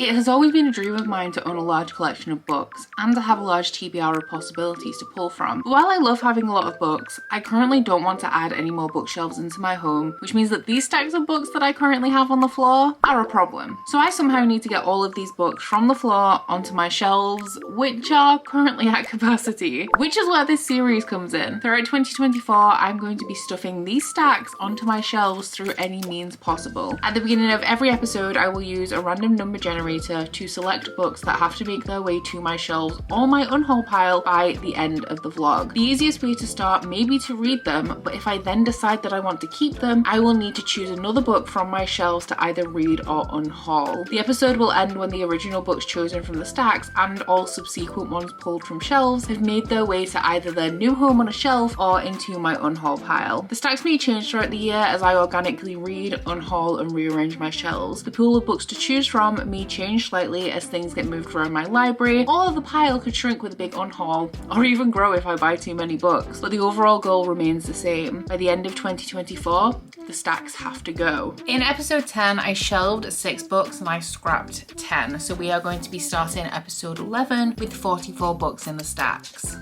It has always been a dream of mine to own a large collection of books and to have a large TBR of possibilities to pull from. But while I love having a lot of books, I currently don't want to add any more bookshelves into my home, which means that these stacks of books that I currently have on the floor are a problem. So I somehow need to get all of these books from the floor onto my shelves, which are currently at capacity, which is where this series comes in. Throughout 2024, I'm going to be stuffing these stacks onto my shelves through any means possible. At the beginning of every episode, I will use a random number generator to select books that have to make their way to my shelves or my unhaul pile by the end of the vlog. The easiest way to start may be to read them, but if I then decide that I want to keep them, I will need to choose another book from my shelves to either read or unhaul. The episode will end when the original books chosen from the stacks and all subsequent ones pulled from shelves have made their way to either their new home on a shelf or into my unhaul pile. The stacks may change throughout the year as I organically read, unhaul and rearrange my shelves. The pool of books to choose from may change slightly as things get moved around my library, or the pile could shrink with a big unhaul, or even grow if I buy too many books, but the overall goal remains the same. By the end of 2024, the stacks have to go. In episode 10, I shelved 6 books and I scrapped 10, so we are going to be starting episode 11 with 44 books in the stacks.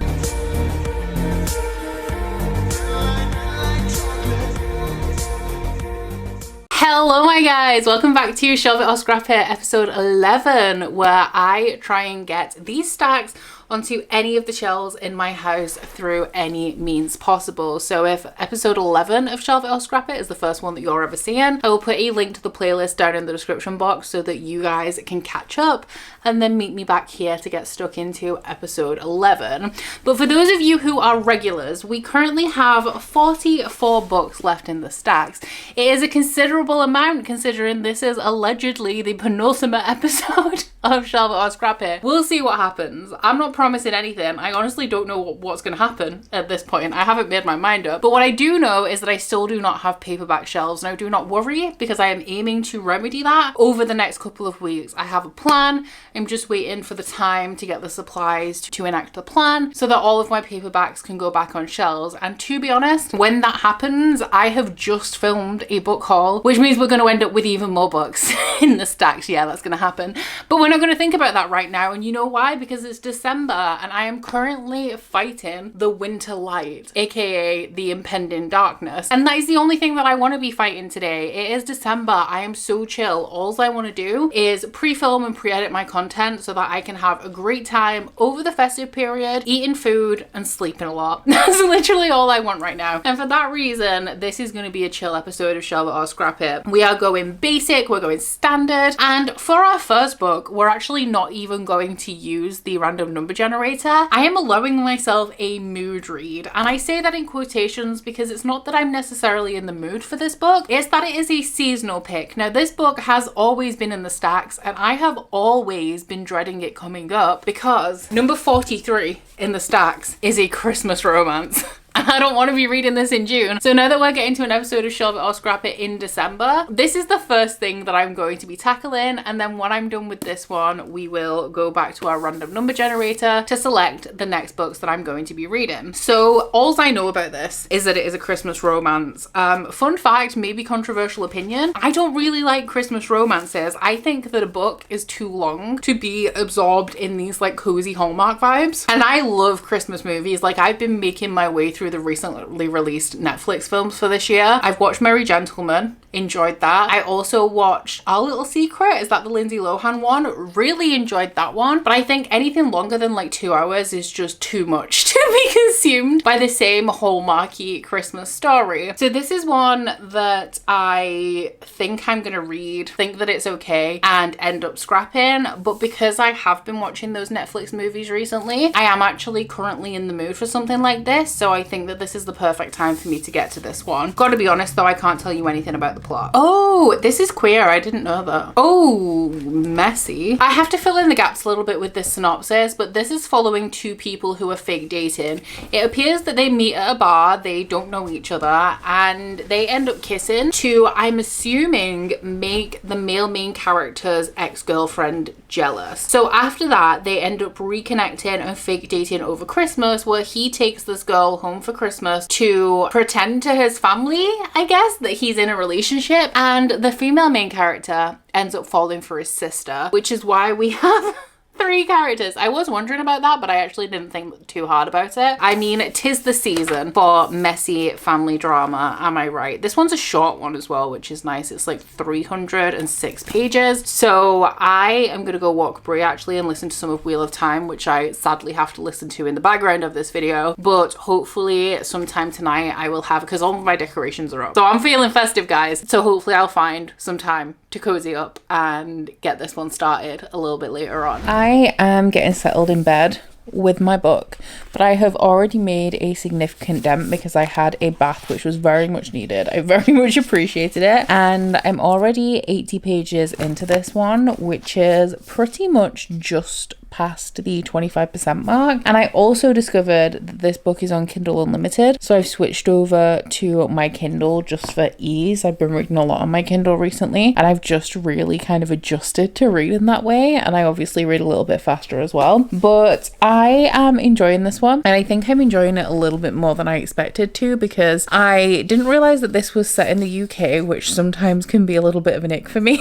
Hello my guys, welcome back to Shelve It or Scrap It episode 11, where I try and get these stacks onto any of the shelves in my house through any means possible. So if episode 11 of Shelve It or Scrap It is the first one that you're ever seeing, I will put a link to the playlist down in the description box so that you guys can catch up and then meet me back here to get stuck into episode 11. But for those of you who are regulars, we currently have 44 books left in the stacks. It is a considerable amount considering this is allegedly the penultimate episode of Shelve It or Scrap It. We'll see what happens. I'm not promising anything. I honestly don't know what's going to happen at this point. I haven't made my mind up. But what I do know is that I still do not have paperback shelves. Now do not worry, because I am aiming to remedy that over the next couple of weeks. I have a plan. I'm just waiting for the time to get the supplies to enact the plan so that all of my paperbacks can go back on shelves. And to be honest, when that happens, I have just filmed a book haul, which means we're going to end up with even more books in the stacks. Yeah, that's going to happen. But we're not going to think about that right now. And you know why? Because it's December and I am currently fighting the winter light, aka the impending darkness. And that is the only thing that I want to be fighting today. It is December. I am so chill. All I want to do is pre-film and pre-edit my content so that I can have a great time over the festive period, eating food and sleeping a lot. That's literally all I want right now. And for that reason, this is going to be a chill episode of Shelve It or Scrap It. We are going basic, we're going standard. And for our first book, we're actually not even going to use the random number generator. I am allowing myself a mood read, and I say that in quotations because it's not that I'm necessarily in the mood for this book, it's that it is a seasonal pick. Now this book has always been in the stacks and I have always been dreading it coming up because number 43 in the stacks is a Christmas romance. I don't want to be reading this in June. So now that we're getting to an episode of Shelve It or Scrap It in December, this is the first thing that I'm going to be tackling. And then when I'm done with this one, we will go back to our random number generator to select the next books that I'm going to be reading. So all I know about this is that it is a Christmas romance. Fun fact, maybe controversial opinion, I don't really like Christmas romances. I think that a book is too long to be absorbed in these like cozy Hallmark vibes. And I love Christmas movies. Like I've been making my way through the recently released Netflix films for this year. I've watched Merry Gentlemen, enjoyed that. I also watched Our Little Secret, is that the Lindsay Lohan one? Really enjoyed that one, but I think anything longer than like 2 hours is just too much to be consumed by the same Hallmarky Christmas story. So this is one that I think I'm gonna read, think that it's okay, and end up scrapping, but because I have been watching those Netflix movies recently, I am actually currently in the mood for something like this, so I think that this is the perfect time for me to get to this one. Gotta be honest though, I can't tell you anything about the plot. Oh, this is queer. I didn't know that. Oh, messy. I have to fill in the gaps a little bit with this synopsis, but this is following two people who are fake dating. It appears that they meet at a bar, they don't know each other, and they end up kissing to, I'm assuming, make the male main character's ex-girlfriend jealous. So after that, they end up reconnecting and fake dating over Christmas, where he takes this girl home for Christmas to pretend to his family, I guess, that he's in a relationship relationship, and the female main character ends up falling for his sister, which is why we have 3 characters. I was wondering about that, but I actually didn't think too hard about it. I mean, 'tis the season for messy family drama, am I right? This one's a short one as well, which is nice. It's like 306 pages. So I am gonna go walk Brie actually and listen to some of Wheel of Time, which I sadly have to listen to in the background of this video. But hopefully sometime tonight I will have, because all of my decorations are up. So I'm feeling festive, guys. So hopefully I'll find some time to cozy up and get this one started a little bit later on. I am getting settled in bed with my book, but I have already made a significant dent because I had a bath, which was very much needed. I very much appreciated it, and I'm already 80 pages into this one, which is pretty much just past the 25% mark. And I also discovered that this book is on Kindle Unlimited, so I've switched over to my Kindle just for ease. I've been reading a lot on my Kindle recently, and I've just really kind of adjusted to reading that way, and I obviously read a little bit faster as well. But I am enjoying this one, and I think I'm enjoying it a little bit more than I expected to, because I didn't realize that this was set in the UK, which sometimes can be a little bit of an ick for me.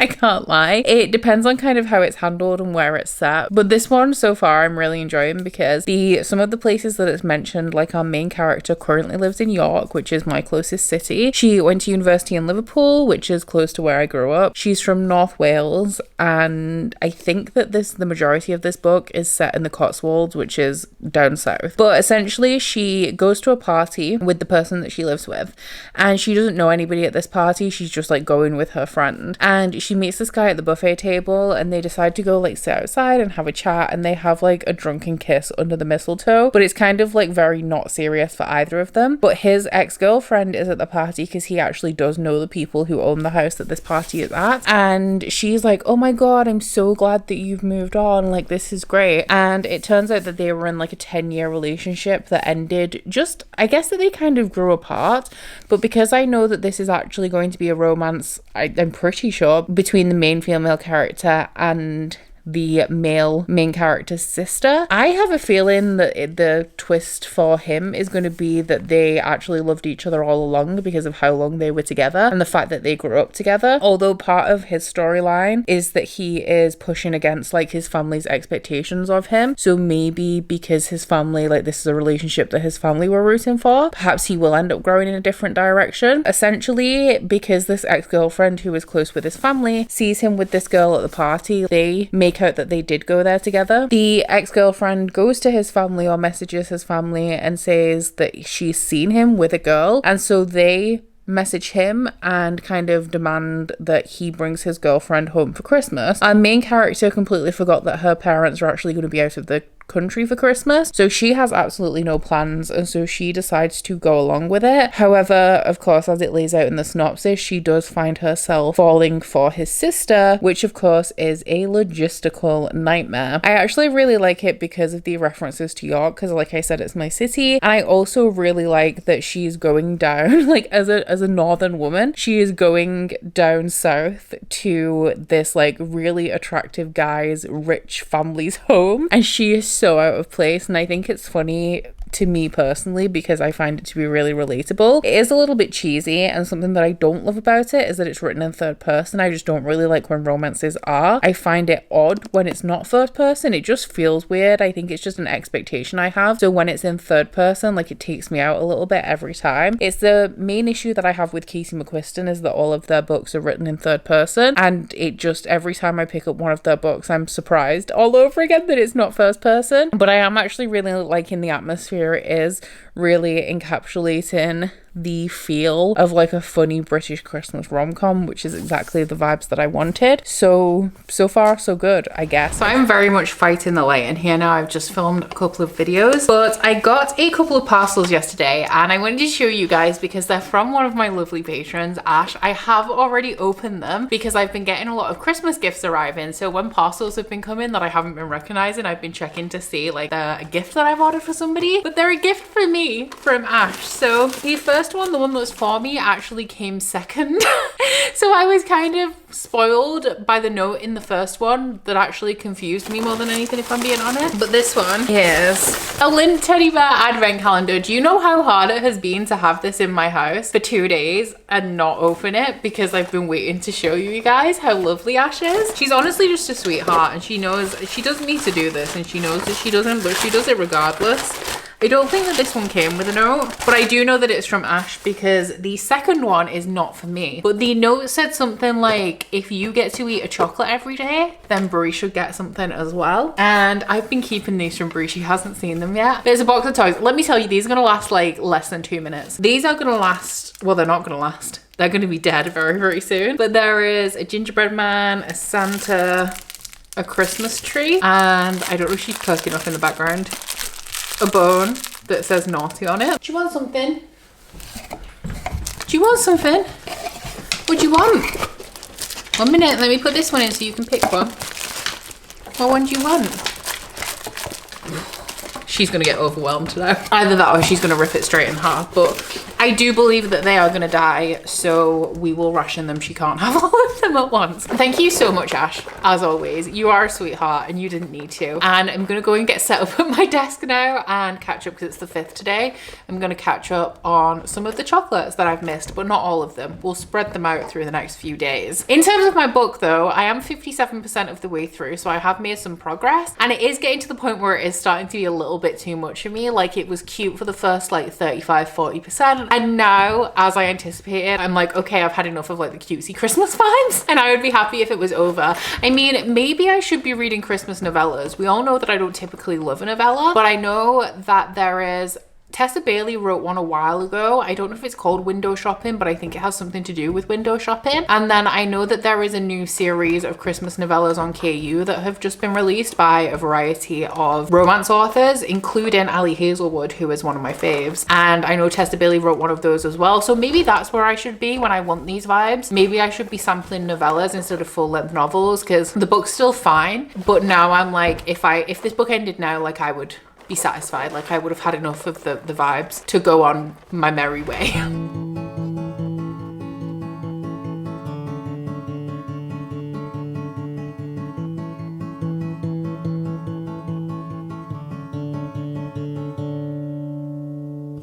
I can't lie. It depends on kind of how it's handled and where it's set. But this one so far I'm really enjoying, because some of the places that it's mentioned, like our main character currently lives in York, which is my closest city. She went to university in Liverpool, which is close to where I grew up. She's from North Wales, and I think that the majority of this book is set in the Cotswolds, which is down south. But essentially she goes to a party with the person that she lives with, and she doesn't know anybody at this party. She's just like going with her friend, and she meets this guy at the buffet table, and they decide to go like sit outside and have a chat, and they have like a drunken kiss under the mistletoe, but it's kind of like very not serious for either of them. But his ex-girlfriend is at the party because he actually does know the people who own the house that this party is at, and she's like, oh my god, I'm so glad that you've moved on, like this is great. And it turns out that they were in like a 10-year relationship that ended just, I guess that they kind of grew apart. But because I know that this is actually going to be a romance, I'm pretty sure, between the main female character and the male main character's sister, I have a feeling that the twist for him is going to be that they actually loved each other all along because of how long they were together and the fact that they grew up together. Although part of his storyline is that he is pushing against like his family's expectations of him. So maybe because his family, like this is a relationship that his family were rooting for, perhaps he will end up growing in a different direction. Essentially, because this ex-girlfriend who is close with his family sees him with this girl at the party, they make out that they did go there together. The ex-girlfriend goes to his family or messages his family and says that she's seen him with a girl, and so they message him and kind of demand that he brings his girlfriend home for Christmas. Our main character completely forgot that her parents are actually going to be out of the country for Christmas, so she has absolutely no plans, and so she decides to go along with it. However, of course, as it lays out in the synopsis, she does find herself falling for his sister, which of course is a logistical nightmare. I actually really like it because of the references to York, because like I said, it's my city, and I also really like that she's going down, like as a northern woman, she is going down south to this like really attractive guy's rich family's home, and she is so out of place. And I think it's funny to me personally because I find it to be really relatable. It is a little bit cheesy, and something that I don't love about it is that it's written in third person. I just don't really like when romances are. I find it odd when it's not third person. It just feels weird. I think it's just an expectation I have. So when it's in third person, like it takes me out a little bit every time. It's the main issue that I have with Casey McQuiston is that all of their books are written in third person, and it just, every time I pick up one of their books, I'm surprised all over again that it's not first person. But I am actually really liking the atmosphere it is, really encapsulating the feel of like a funny British Christmas rom-com, which is exactly the vibes that I wanted. So far so good, I guess. So I'm very much fighting the light in here now. I've just filmed a couple of videos, but I got a couple of parcels yesterday and I wanted to show you guys because they're from one of my lovely patrons, Ash. I have already opened them because I've been getting a lot of Christmas gifts arriving. So when parcels have been coming that I haven't been recognizing, I've been checking to see like they're a gift that I've ordered for somebody, but they're a gift for me from Ash. So the first first one, the one that's for me, actually came second. So I was kind of spoiled by the note in the first one that actually confused me more than anything, if I'm being honest. But this one is a Lindt teddy bear advent calendar. Do you know how hard it has been to have this in my house for 2 days and not open it because I've been waiting to show you guys how lovely Ash is? She's honestly just a sweetheart, and she knows she doesn't need to do this, and she knows that she doesn't, but she does it regardless. I don't think that this one came with a note, but I do know that it's from Ash because the second one is not for me. But the note said something like, if you get to eat a chocolate every day, then Brie should get something as well. And I've been keeping these from Brie. She hasn't seen them yet. There's a box of toys. Let me tell you, these are gonna last like less than 2 minutes. These are gonna last, well, they're not gonna last. They're gonna be dead very, very soon. But there is a gingerbread man, a Santa, a Christmas tree, and I don't know if she's perking up in the background, a bone that says naughty on it. Do you want something? Do you want something? What do you want? 1 minute, let me put this one in so you can pick one. What one do you want? She's gonna get overwhelmed now. Either that or she's gonna rip it straight in half, but I do believe that they are gonna die, so we will ration them. She can't have all of them at once. Thank you so much, Ash, as always. You are a sweetheart and you didn't need to. And I'm gonna go and get set up at my desk now and catch up, because it's the 5th today. I'm gonna catch up on some of the chocolates that I've missed, but not all of them. We'll spread them out through the next few days. In terms of my book though, I am 57% of the way through, so I have made some progress, and it is getting to the point where it is starting to be a little bit too much for me. Like, it was cute for the first like 35-40%, and now, as I anticipated, I'm like, okay, I've had enough of like the cutesy Christmas vibes, and I would be happy if it was over. I mean, maybe I should be reading Christmas novellas. We all know that I don't typically love a novella, but I know that there is Tessa Bailey wrote one a while ago. I don't know if it's called Window Shopping, but I think it has something to do with window shopping. And then I know that there is a new series of Christmas novellas on KU that have just been released by a variety of romance authors, including Ali Hazelwood, who is one of my faves. And I know Tessa Bailey wrote one of those as well. So maybe that's where I should be when I want these vibes. Maybe I should be sampling novellas instead of full-length novels, because the book's still fine. But now I'm like, if this book ended now, like, I would be satisfied. Like, I would have had enough of the vibes to go on my merry way.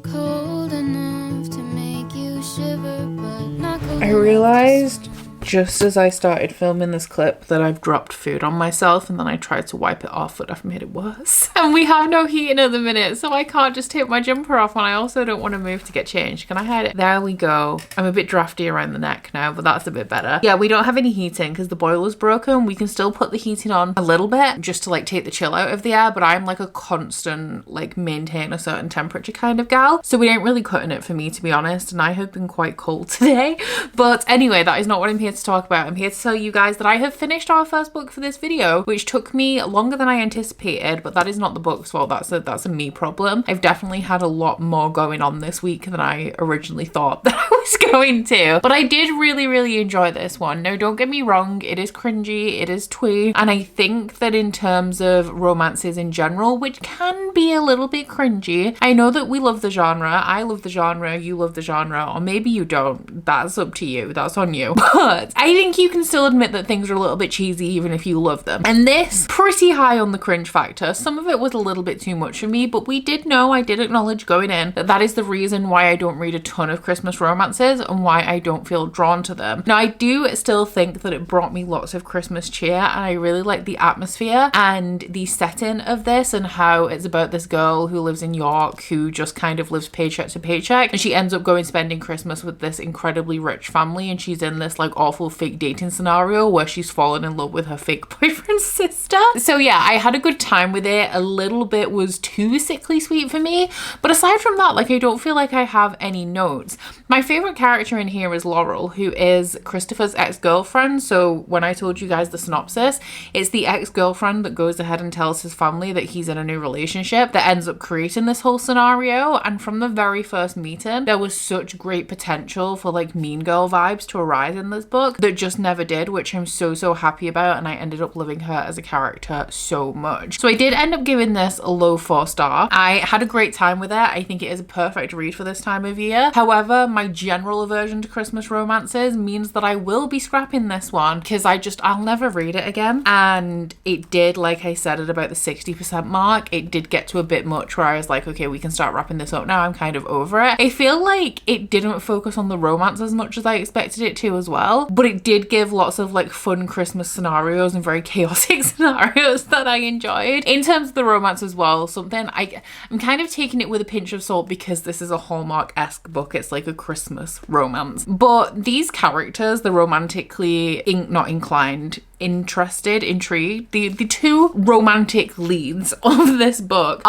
Cold enough to make you shiver, but not cold I realized just as I started filming this clip that I've dropped food on myself, and then I tried to wipe it off, but I've made it worse. And we have no heating at the minute, so I can't just take my jumper off, and I also don't want to move to get changed. Can I hide it? There we go. I'm a bit drafty around the neck now, but that's a bit better. Yeah, we don't have any heating because the boiler's broken. We can still put the heating on a little bit just to like take the chill out of the air, but I'm like a constant like maintain a certain temperature kind of gal, so we ain't really cutting it for me, to be honest, and I have been quite cold today. But anyway, that is not what I'm here to talk about. I'm here to tell you guys that I have finished our first book for this video, which took me longer than I anticipated, but that is not the book's fault. That's a me problem. I've definitely had a lot more going on this week than I originally thought that I was going to, but I did really enjoy this one. Now, don't get me wrong, it is cringy, it is twee, and I think that in terms of romances in general, which can be a little bit cringy, I know that we love the genre, I love the genre, you love the genre, or maybe you don't. That's up to you, that's on you. But I think you can still admit that things are a little bit cheesy even if you love them. And this, pretty high on the cringe factor. Some of it was a little bit too much for me, but we did know, I did acknowledge going in, that that is the reason why I don't read a ton of Christmas romances and why I don't feel drawn to them. Now, I do still think that it brought me lots of Christmas cheer, and I really like the atmosphere and the setting of this, and how it's about this girl who lives in York who just kind of lives paycheck to paycheck, and she ends up going spending Christmas with this incredibly rich family, and she's in this like awful fake dating scenario where she's fallen in love with her fake boyfriend's sister. So yeah, I had a good time with it. A little bit was too sickly sweet for me, but aside from that, like, I don't feel like I have any notes. My favourite character in here is Laurel, who is Christopher's ex-girlfriend. So when I told you guys the synopsis, it's the ex-girlfriend that goes ahead and tells his family that he's in a new relationship that ends up creating this whole scenario. And from the very first meeting, there was such great potential for like Mean Girl vibes to arise in this book that just never did, which I'm so happy about. And I ended up loving her as a character so much. So I did end up giving this a low 4-star. I had a great time with it. I think it is a perfect read for this time of year. However, my general aversion to Christmas romances means that I will be scrapping this one because I'll never read it again. And it did, like I said, at about the 60% mark, it did get to a bit much where I was like, okay, we can start wrapping this up now. I'm kind of over it. I feel like it didn't focus on the romance as much as I expected it to as well, but it did give lots of like fun Christmas scenarios and very chaotic scenarios that I enjoyed. In terms of the romance as well, something I'm kind of taking it with a pinch of salt because this is a Hallmark-esque book. It's like a Christmas romance. But these characters, the romantically not inclined, interested, intrigued, the two romantic leads of this book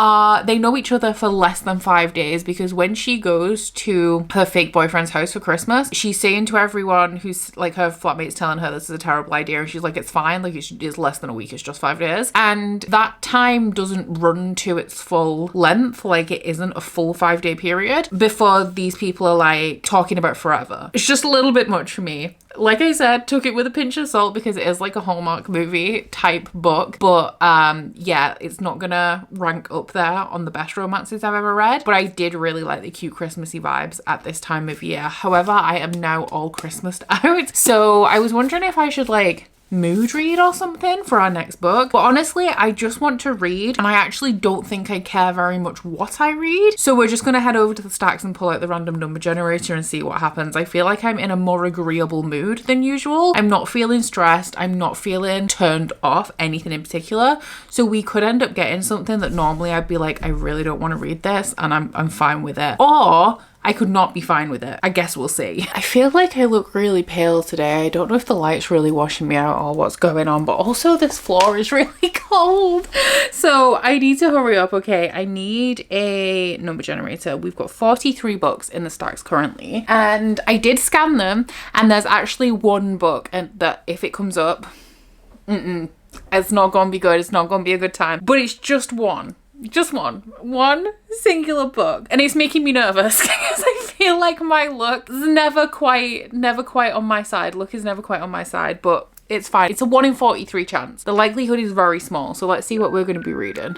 they know each other for less than 5 days, because when she goes to her fake boyfriend's house for Christmas, she's saying to everyone who's like, her flatmates telling her this is a terrible idea, and she's like, it's fine, like it's less than a week, it's just 5 days. And that time doesn't run to its full length, like it isn't a full 5-day period before these people are like talking about forever. It's just a little bit much for me. Like I said, took it with a pinch of salt because it is like a Hallmark movie type book, but yeah, it's not gonna rank up there on the best romances I've ever read, but I did really like the cute Christmassy vibes at this time of year. However, I am now all Christmased out, so I was wondering if I should like mood read or something for our next book, but honestly I just want to read, and I actually don't think I care very much what I read, so we're just gonna head over to the stacks and pull out the random number generator and see what happens. I feel like I'm in a more agreeable mood than usual. I'm not feeling stressed, I'm not feeling turned off anything in particular, so we could end up getting something that normally I'd be like, I really don't want to read this, and I'm fine with it, or I could not be fine with it. I guess we'll see. I feel like I look really pale today. I don't know if the light's really washing me out or what's going on, but also this floor is really cold. So I need to hurry up, okay? I need a number generator. We've got 43 books in the stacks currently, and I did scan them, and there's actually one book, and that if it comes up, it's not gonna be good. It's not gonna be a good time, but it's just one singular book, and it's making me nervous because I feel like my luck is never quite on my side. Luck is never quite on my side, but it's fine. It's a 1 in 43 chance. The likelihood is very small, so let's see what we're going to be reading.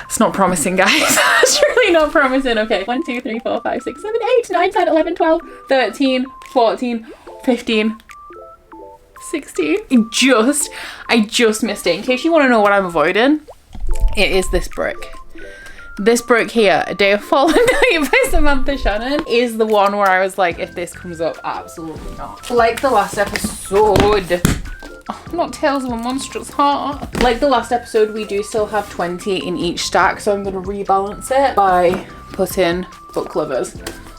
It's not promising, guys. It's really not promising. Okay, 1 2 3 4 5 6 7 8 9 10 11 12 13 14 15 16. I just missed it. In case you want to know what I'm avoiding, it is this brick. This brick here, A Day of Fallen Night by Samantha Shannon, is the one where I was like, if this comes up, absolutely not. Like the last episode, not Tales of a Monstrous Heart. Like the last episode, we do still have 20 in each stack, so I'm going to rebalance it by putting book covers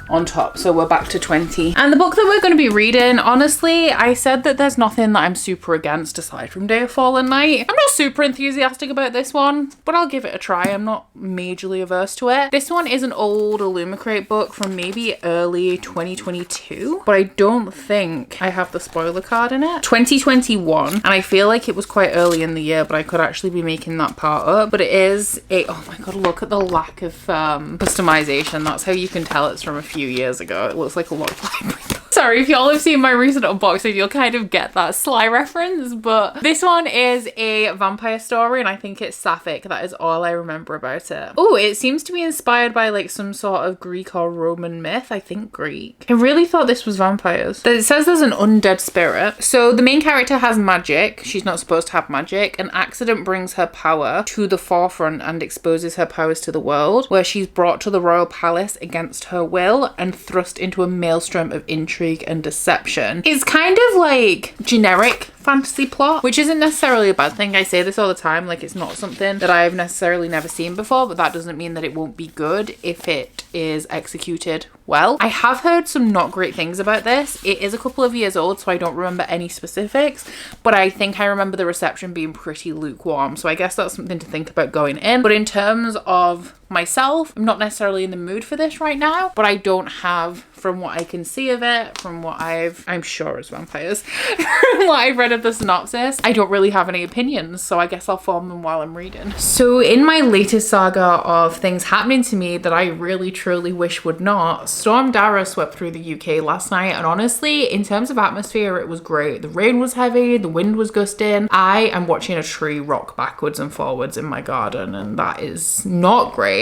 on top, so we're back to 20. And the book that we're going to be reading, honestly, I said that there's nothing that I'm super against aside from Day of Fallen Night. I'm not super enthusiastic about this one, but I'll give it a try. I'm not majorly averse to it. This one is an old Illumicrate book from maybe early 2022, but I don't think I have the spoiler card in it. 2021, and I feel like it was quite early in the year, but I could actually be making that part up. But it is a, oh my god, look at the lack of customization. That's how you can tell it's from a few years ago. It looks like a lot of library. Sorry, if y'all have seen my recent unboxing, you'll kind of get that sly reference, but this one is a vampire story, and I think it's sapphic. That is all I remember about it. Oh, it seems to be inspired by like some sort of Greek or Roman myth. I think Greek. I really thought this was vampires. It says there's an undead spirit. So the main character has magic. She's not supposed to have magic. An accident brings her power to the forefront and exposes her powers to the world, where she's brought to the royal palace against her will and thrust into a maelstrom of intrigue and deception. It's kind of like generic fantasy plot, which isn't necessarily a bad thing. I say this all the time, like it's not something that I've necessarily never seen before, but that doesn't mean that it won't be good if it is executed well. I have heard some not great things about this. It is a couple of years old, so I don't remember any specifics, but I think I remember the reception being pretty lukewarm, so I guess that's something to think about going in. But in terms of myself, I'm not necessarily in the mood for this right now, but I don't have, from what I can see of it, from what I'm sure it's vampires, from what I've read of the synopsis, I don't really have any opinions, so I guess I'll form them while I'm reading. So in my latest saga of things happening to me that I really truly wish would not, Storm Dara swept through the UK last night, and honestly, in terms of atmosphere, it was great. The rain was heavy, the wind was gusting. I am watching a tree rock backwards and forwards in my garden, and that is not great.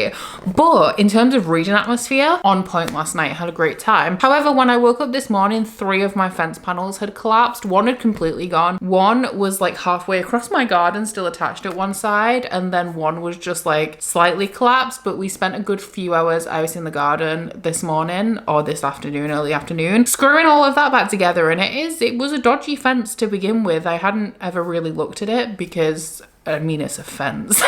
But in terms of reading atmosphere, on point last night. I had a great time. However, when I woke up this morning, 3 of my fence panels had collapsed. 1 had completely gone. 1 was like halfway across my garden, still attached at one side, and then 1 was just like slightly collapsed. But we spent a good few hours, I was in the garden this morning, or this afternoon, early afternoon, screwing all of that back together, and it was a dodgy fence to begin with. I hadn't ever really looked at it because, I mean, it's a fence.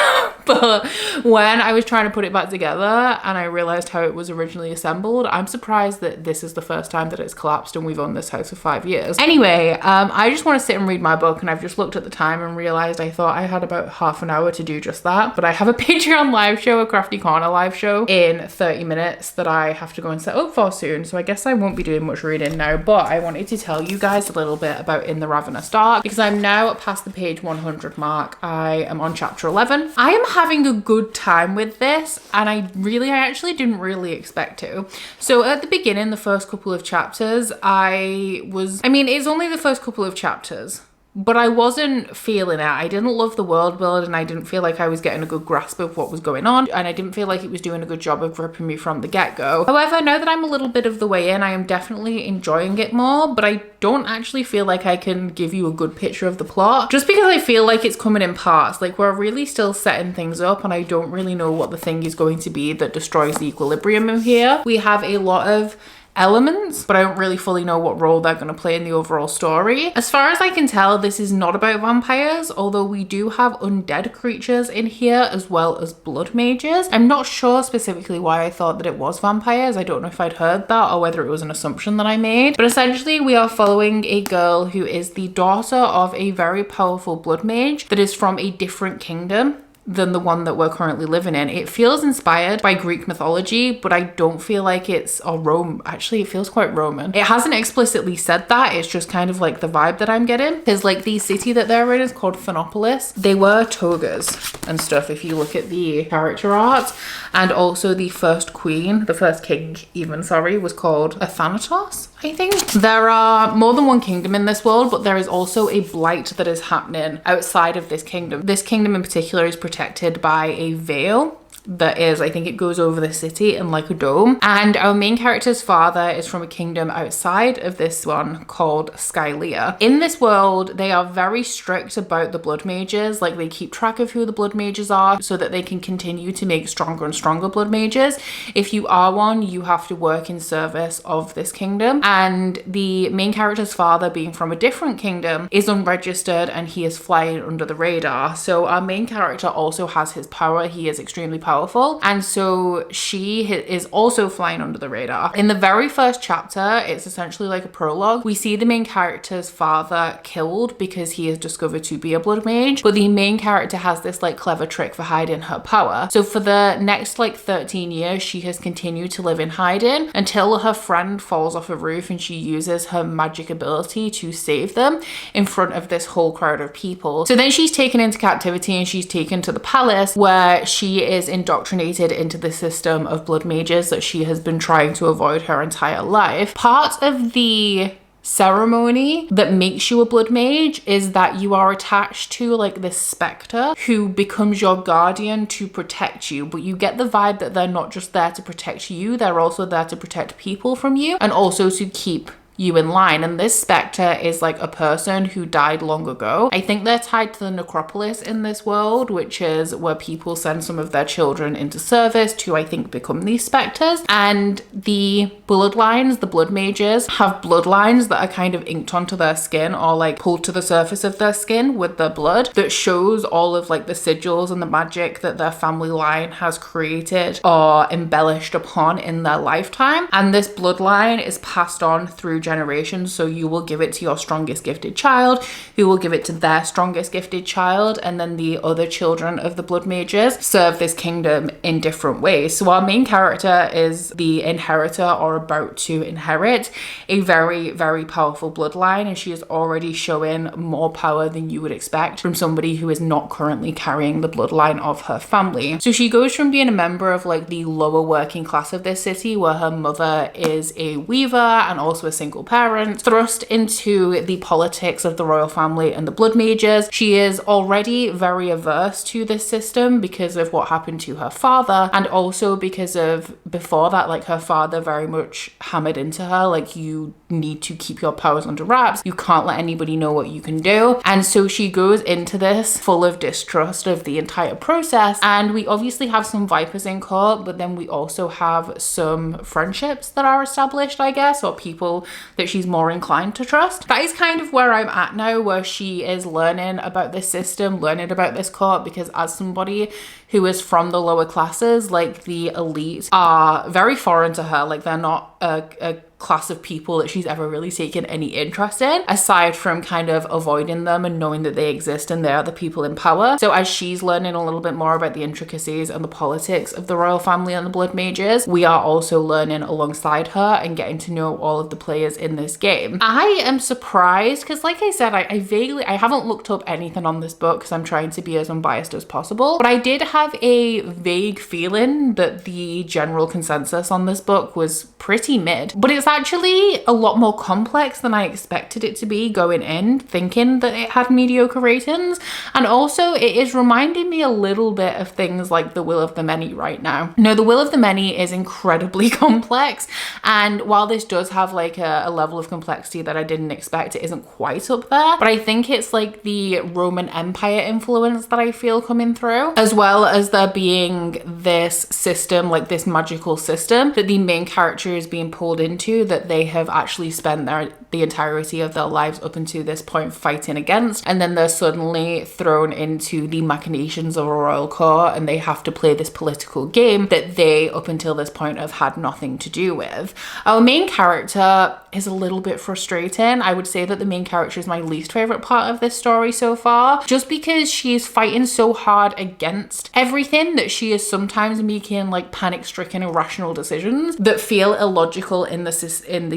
But when I was trying to put it back together and I realized how it was originally assembled, I'm surprised that this is the first time that it's collapsed and we've owned this house for 5 years. Anyway, I just want to sit and read my book, and I've just looked at the time and realized I thought I had about half an hour to do just that. But I have a Patreon live show, a Crafty Corner live show in 30 minutes that I have to go and set up for soon. So I guess I won't be doing much reading now, but I wanted to tell you guys a little bit about In the Ravenous Dark because I'm now past the page 100 mark. I am on chapter 11. I am having a good time with this, and I actually didn't really expect to. So at the beginning, the first couple of chapters, it's only the first couple of chapters, but I wasn't feeling it. I didn't love the world build, and I didn't feel like I was getting a good grasp of what was going on, and I didn't feel like it was doing a good job of gripping me from the get-go. However, now that I'm a little bit of the way in, I am definitely enjoying it more, but I don't actually feel like I can give you a good picture of the plot, just because I feel like it's coming in parts. Like, we're really still setting things up, and I don't really know what the thing is going to be that destroys the equilibrium in here. We have a lot of elements, but I don't really fully know what role they're going to play in the overall story. As far as I can tell, this is not about vampires, although we do have undead creatures in here as well as blood mages. I'm not sure specifically why I thought that it was vampires. I don't know if I'd heard that or whether it was an assumption that I made, but essentially we are following a girl who is the daughter of a very powerful blood mage that is from a different kingdom than the one that we're currently living in. It feels inspired by Greek mythology, but I don't feel like it's Rome. Actually, it feels quite Roman. It hasn't explicitly said that. It's just kind of like the vibe that I'm getting. Because like the city that they're in is called Phenopolis. They were togas and stuff if you look at the character art. And also the first queen, the first king even, was called Athanatos, I think. There are more than one kingdom in this world, but there is also a blight that is happening outside of this kingdom. This kingdom in particular is protected by a veil that is, I think it goes over the city in like a dome. And our main character's father is from a kingdom outside of this one called Skylea. In this world, they are very strict about the blood mages. Like, they keep track of who the blood mages are so that they can continue to make stronger and stronger blood mages. If you are one, you have to work in service of this kingdom. And the main character's father, being from a different kingdom, is unregistered and he is flying under the radar. So our main character also has his power. He is extremely powerful. And so she is also flying under the radar. In the very first chapter, it's essentially like a prologue. We see the main character's father killed because he is discovered to be a blood mage, but the main character has this like clever trick for hiding her power. So for the next like 13 years, she has continued to live in hiding until her friend falls off a roof and she uses her magic ability to save them in front of this whole crowd of people. So then she's taken into captivity and she's taken to the palace where she is indoctrinated into the system of blood mages that she has been trying to avoid her entire life. Part of the ceremony that makes you a blood mage is that you are attached to like this spectre who becomes your guardian to protect you, but you get the vibe that they're not just there to protect you, they're also there to protect people from you and also to keep you in line. And this spectre is like a person who died long ago. I think they're tied to the necropolis in this world, which is where people send some of their children into service to, I think, become these spectres. And the bloodlines, the blood mages, have bloodlines that are kind of inked onto their skin or like pulled to the surface of their skin with their blood that shows all of like the sigils and the magic that their family line has created or embellished upon in their lifetime. And this bloodline is passed on through generations. So you will give it to your strongest gifted child, who will give it to their strongest gifted child, and then the other children of the blood mages serve this kingdom in different ways. So our main character is the inheritor or about to inherit a very, very powerful bloodline, and she is already showing more power than you would expect from somebody who is not currently carrying the bloodline of her family. So she goes from being a member of like the lower working class of this city, where her mother is a weaver and also a single parent, thrust into the politics of the royal family and the blood mages. She is already very averse to this system because of what happened to her father, and also because of before that, like her father very much hammered into her, like, you need to keep your powers under wraps, you can't let anybody know what you can do. And so she goes into this full of distrust of the entire process. And we obviously have some vipers in court, but then we also have some friendships that are established, I guess, or people that she's more inclined to trust. That is kind of where I'm at now, where she is learning about this system, learning about this court, because as somebody who is from the lower classes, like, the elite are very foreign to her. Like, they're not a class of people that she's ever really taken any interest in, aside from kind of avoiding them and knowing that they exist and they're the people in power. So as she's learning a little bit more about the intricacies and the politics of the royal family and the blood mages, we are also learning alongside her and getting to know all of the players in this game. I am surprised because, like I said, I haven't looked up anything on this book because I'm trying to be as unbiased as possible, but I did have a vague feeling that the general consensus on this book was pretty mid. But it's actually a lot more complex than I expected it to be going in, thinking that it had mediocre ratings. And also it is reminding me a little bit of things like The Will of the Many right now. No, The Will of the Many is incredibly complex, and while this does have like a level of complexity that I didn't expect, it isn't quite up there. But I think it's like the Roman Empire influence that I feel coming through, as well as there being this system, like this magical system that the main character is being pulled into, that they have actually spent the entirety of their lives up until this point fighting against, and then they're suddenly thrown into the machinations of a royal court and they have to play this political game that they up until this point have had nothing to do with. Our main character is a little bit frustrating. I would say that the main character is my least favorite part of this story so far, just because she is fighting so hard against everything that she is sometimes making like panic-stricken irrational decisions that feel illogical in the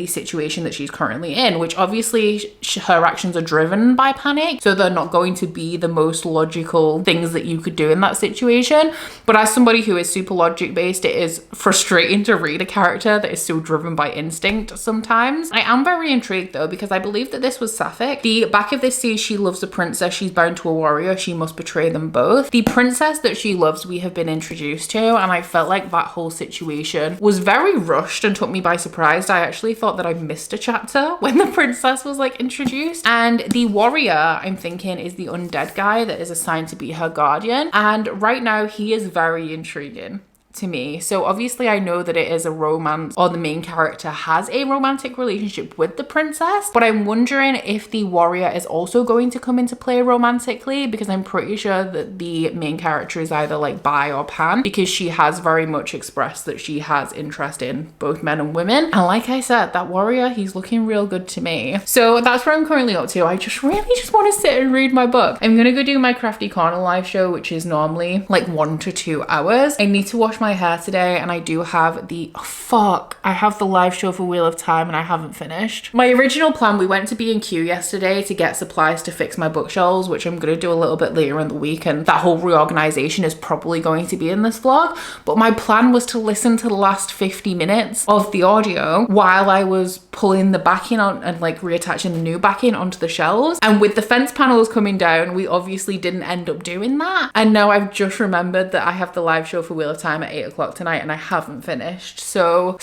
situation that she's currently in, which obviously her actions are driven by panic, so they're not going to be the most logical things that you could do in that situation. But as somebody who is super logic based, it is frustrating to read a character that is so driven by instinct sometimes. I am very intrigued though, because I believe that this was sapphic. The back of this says she loves a princess, she's bound to a warrior, she must betray them both. The princess that she loves we have been introduced to, and I felt like that whole situation was very rushed and took me by surprise. I actually thought that I missed a chapter when the princess was like introduced. And the warrior, I'm thinking, is the undead guy that is assigned to be her guardian, and right now he is very intriguing to me. So obviously I know that it is a romance, or the main character has a romantic relationship with the princess, but I'm wondering if the warrior is also going to come into play romantically, because I'm pretty sure that the main character is either like bi or pan, because she has very much expressed that she has interest in both men and women. And like I said, that warrior, he's looking real good to me. So that's where I'm currently up to. I really just want to sit and read my book. I'm gonna go do my Crafty Corner live show, which is normally like 1 to 2 hours. I need to wash my hair today, and I do have I have the live show for Wheel of Time and I haven't finished. My original plan, we went to B&Q yesterday to get supplies to fix my bookshelves, which I'm going to do a little bit later in the week, and that whole reorganization is probably going to be in this vlog. But my plan was to listen to the last 50 minutes of the audio while I was pulling the backing on and like reattaching the new backing onto the shelves. And with the fence panels coming down, we obviously didn't end up doing that. And now I've just remembered that I have the live show for Wheel of Time at 8 o'clock tonight and I haven't finished. So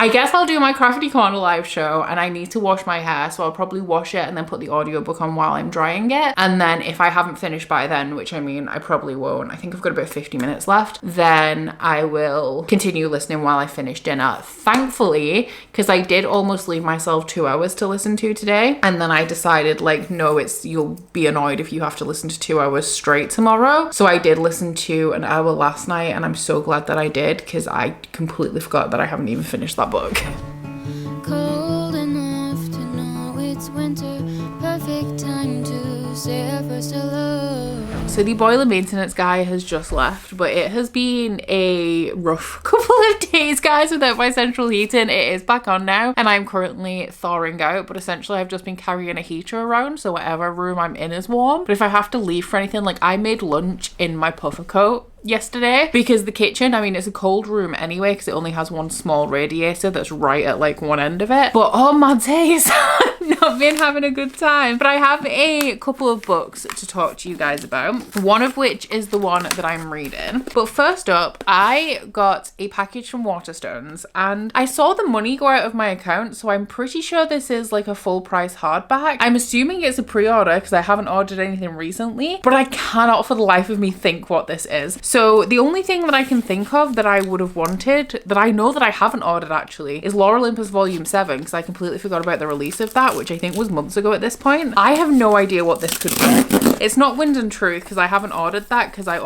I guess I'll do my Crafty Corner live show, and I need to wash my hair, so I'll probably wash it and then put the audiobook on while I'm drying it. And then if I haven't finished by then, which I mean, I probably won't, I think I've got about 50 minutes left, then I will continue listening while I finish dinner. Thankfully, because I did almost leave myself 2 hours to listen to today, and then I decided like, no, you'll be annoyed if you have to listen to 2 hours straight tomorrow. So I did listen to an hour last night, and I'm so glad that I did, because I completely forgot that I haven't even finished that book. Cold enough to know it's winter, perfect time to say our first hello. So the boiler maintenance guy has just left, but it has been a rough couple of days, guys, without my central heating. It is back on now, and I'm currently thawing out, but essentially I've just been carrying a heater around, so whatever room I'm in is warm. But if I have to leave for anything, like I made lunch in my puffer coat yesterday, because the kitchen, I mean, it's a cold room anyway, because it only has one small radiator that's right at like one end of it. But oh my days, I've not been having a good time. But I have a couple of books to talk to you guys about, one of which is the one that I'm reading. But first up, I got a package from Waterstones, and I saw the money go out of my account, so I'm pretty sure this is like a full price hardback. I'm assuming it's a pre-order because I haven't ordered anything recently, but I cannot for the life of me think what this is. So the only thing that I can think of that I would have wanted, that I know that I haven't ordered actually, is Lore Olympus Volume 7, because I completely forgot about the release of that, which I think was months ago at this point. I have no idea what this could be. It's not Wind and Truth, because I haven't ordered that, because I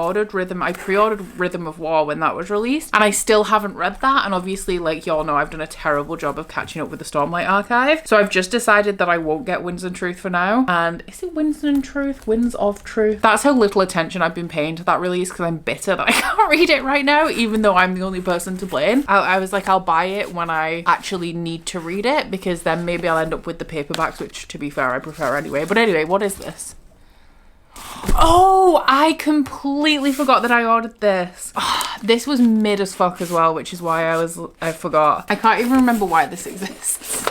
pre-ordered Rhythm of War when that was released, and I still haven't read that. And obviously, like y'all know, I've done a terrible job of catching up with the Stormlight archive, so I've just decided that I won't get Winds and Truth for now. And is it Winds and Truth? Winds of Truth? That's how little attention I've been paying to that release, because I'm bitter that I can't read it right now, even though I'm the only person to blame. I was like, I'll buy it when I actually need to read it, because then maybe I'll end up with the paperbacks, which to be fair I prefer anyway. But anyway, what is this? Oh, I completely forgot that I ordered this. Oh, this was mid as fuck as well, which is why I forgot. I can't even remember why this exists.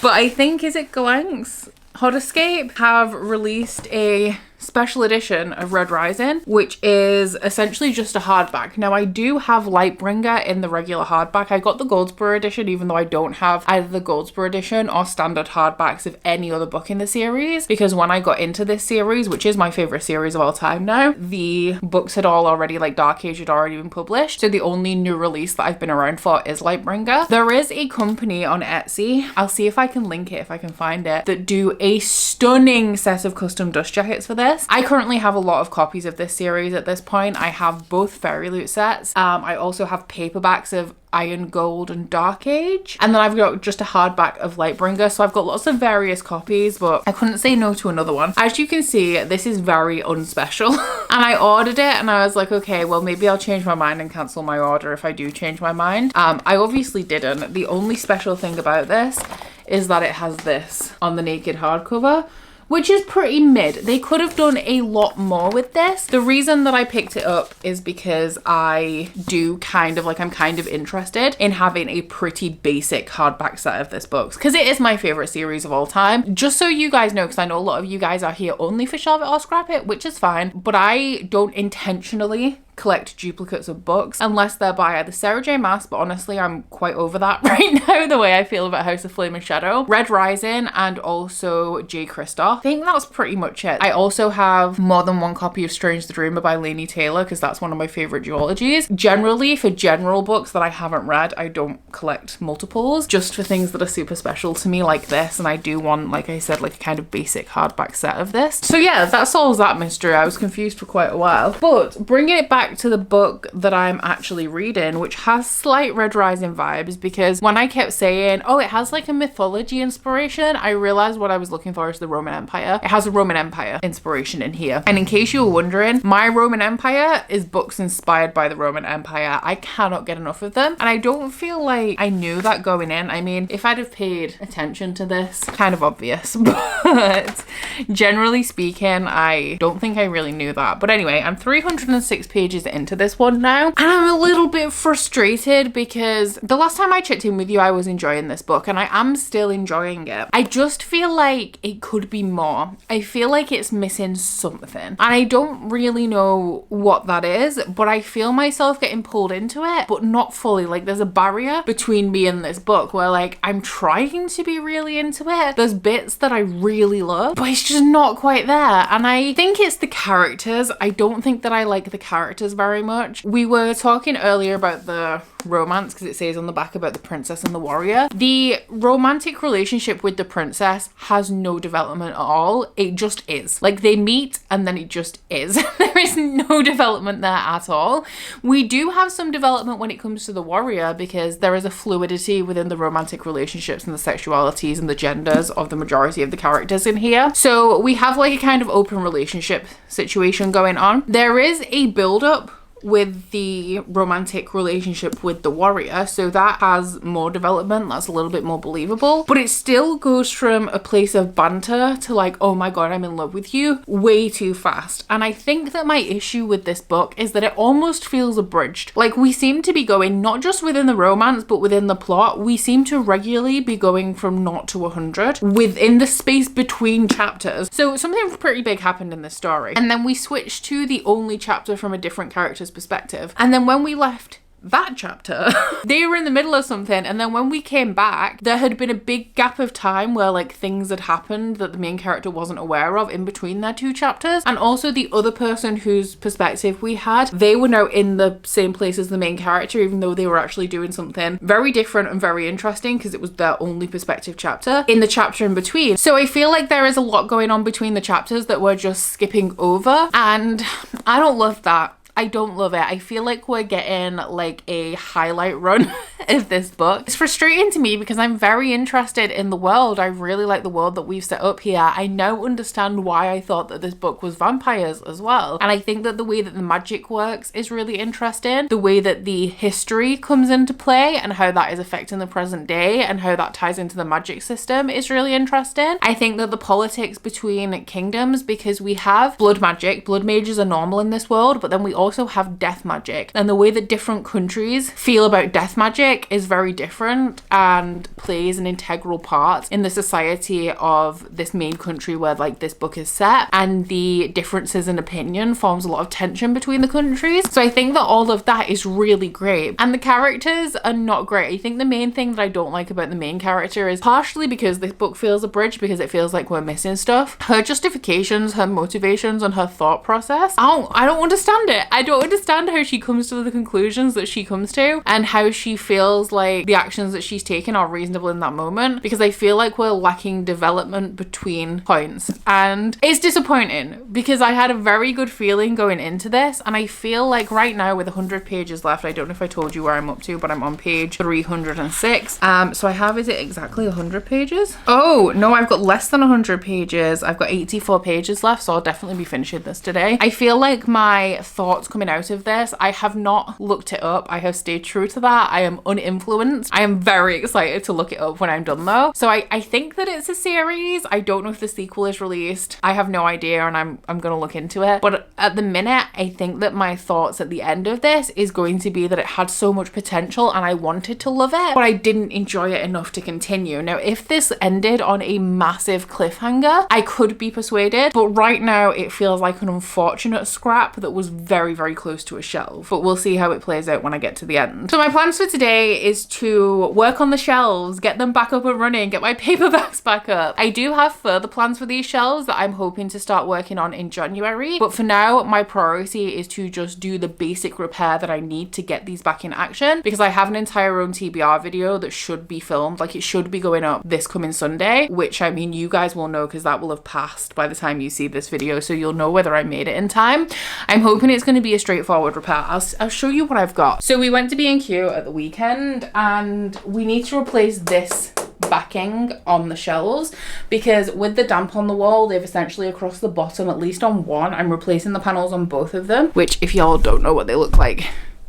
But I think, is it Galanks? Hot Escape have released a special edition of Red Rising, which is essentially just a hardback. Now, I do have Lightbringer in the regular hardback. I got the Goldsboro edition, even though I don't have either the Goldsboro edition or standard hardbacks of any other book in the series, because when I got into this series, which is my favorite series of all time now, the books had all already, like Dark Age had already been published, so the only new release that I've been around for is Lightbringer. There is a company on Etsy, I'll see if I can link it if I can find it, that do a stunning set of custom dust jackets for this. I currently have a lot of copies of this series at this point. I have both Fairy Loot sets. I also have paperbacks of Iron Gold and Dark Age, and then I've got just a hardback of Lightbringer, so I've got lots of various copies, but I couldn't say no to another one. As you can see, this is very unspecial. And I ordered it and I was like, okay, well maybe I'll change my mind and cancel my order if I do change my mind. I obviously didn't. The only special thing about this is that it has this on the naked hardcover, which is pretty mid. They could have done a lot more with this. The reason that I picked it up is because I do kind of like, I'm kind of interested in having a pretty basic hardback set of this book, because it is my favorite series of all time. Just so you guys know, because I know a lot of you guys are here only for Shelve It or Scrap It, which is fine, but I don't intentionally collect duplicates of books unless they're by either Sarah J Maas, but honestly I'm quite over that right now, the way I feel about House of Flame and Shadow, Red Rising, and also J. Kristoff. I think that's pretty much it. I also have more than one copy of Strange the Dreamer by Laini Taylor, because that's one of my favorite duologies. Generally, for general books that I haven't read, I don't collect multiples, just for things that are super special to me like this, and I do want, like I said, like a kind of basic hardback set of this. So yeah, that solves that mystery. I was confused for quite a while. But bringing it back to the book that I'm actually reading, which has slight Red Rising vibes, because when I kept saying, oh, it has like a mythology inspiration, I realized what I was looking for is the Roman Empire. It has a Roman Empire inspiration in here. And in case you were wondering, my Roman Empire is books inspired by the Roman Empire. I cannot get enough of them. And I don't feel like I knew that going in. I mean, if I'd have paid attention to this, kind of obvious, but generally speaking, I don't think I really knew that. But anyway, I'm 306 pages pages into this one now, and I'm a little bit frustrated because the last time I checked in with you, I was enjoying this book, and I am still enjoying it. I just feel like it could be more. I feel like it's missing something, and I don't really know what that is, but I feel myself getting pulled into it, but not fully. Like, there's a barrier between me and this book where, like, I'm trying to be really into it. There's bits that I really love, but it's just not quite there. And I think it's the characters. I don't think that I like the characters very much. We were talking earlier about the romance, because it says on the back about the princess and the warrior. The romantic relationship with the princess has no development at all. It just is. Like, they meet and then it just is. There is no development there at all. We do have some development when it comes to the warrior, because there is a fluidity within the romantic relationships and the sexualities and the genders of the majority of the characters in here. So we have like a kind of open relationship situation going on. There is a build-up with the romantic relationship with the warrior, so that has more development, that's a little bit more believable, but it still goes from a place of banter to like, oh my god, I'm in love with you, way too fast. And I think that my issue with this book is that it almost feels abridged. Like, we seem to be going, not just within the romance but within the plot, we seem to regularly be going from 0 to 100 within the space between chapters. So something pretty big happened in this story, and then we switched to the only chapter from a different character's perspective, and then when we left that chapter they were in the middle of something, and then when we came back there had been a big gap of time where like things had happened that the main character wasn't aware of in between their two chapters. And also the other person whose perspective we had, they were now in the same place as the main character, even though they were actually doing something very different and very interesting, because it was their only perspective chapter in the chapter in between. So I feel like there is a lot going on between the chapters that we're just skipping over, and I don't love that. I don't love it. I feel like we're getting like a highlight run of this book. It's frustrating to me because I'm very interested in the world. I really like the world that we've set up here. I now understand why I thought that this book was vampires as well. And I think that the way that the magic works is really interesting. The way that the history comes into play and how that is affecting the present day and how that ties into the magic system is really interesting. I think that the politics between kingdoms, because we have blood magic, blood mages are normal in this world, but then we also have death magic, and the way that different countries feel about death magic is very different and plays an integral part in the society of this main country where like this book is set, and the differences in opinion forms a lot of tension between the countries. So I think that all of that is really great, and the characters are not great. I think the main thing that I don't like about the main character is partially because this book feels abridged, because it feels like we're missing stuff. Her justifications, her motivations, and her thought process, I don't understand it. I don't understand how she comes to the conclusions that she comes to, and how she feels like the actions that she's taken are reasonable in that moment, because I feel like we're lacking development between points, and it's disappointing because I had a very good feeling going into this, and I feel like right now with 100 pages left, I don't know if I told you where I'm up to, but I'm on page 306. So I have, is it exactly 100 pages? Oh no, I've got less than 100 pages. I've got 84 pages left, so I'll definitely be finishing this today. I feel like my thoughts coming out of this, I have not looked it up. I have stayed true to that. I am uninfluenced. I am very excited to look it up when I'm done though. So I think that it's a series. I don't know if the sequel is released. I have no idea, and I'm gonna look into it. But at the minute, I think that my thoughts at the end of this is going to be that it had so much potential and I wanted to love it, but I didn't enjoy it enough to continue. Now, if this ended on a massive cliffhanger, I could be persuaded, but right now it feels like an unfortunate scrap that was very, very close to a shelve, but we'll see how it plays out when I get to the end. So my plans for today is to work on the shelves, get them back up and running, get my paperbacks back up. I do have further plans for these shelves that I'm hoping to start working on in January, but for now my priority is to just do the basic repair that I need to get these back in action, because I have an entire own TBR video that should be filmed, like it should be going up this coming Sunday, which I mean you guys will know because that will have passed by the time you see this video, so you'll know whether I made it in time. I'm hoping it's going to be a straightforward repair. I'll show you what I've got. So we went to B&Q at the weekend, and we need to replace this backing on the shelves, because with the damp on the wall, they've essentially across the bottom, at least on one, I'm replacing the panels on both of them, which if y'all don't know what they look like,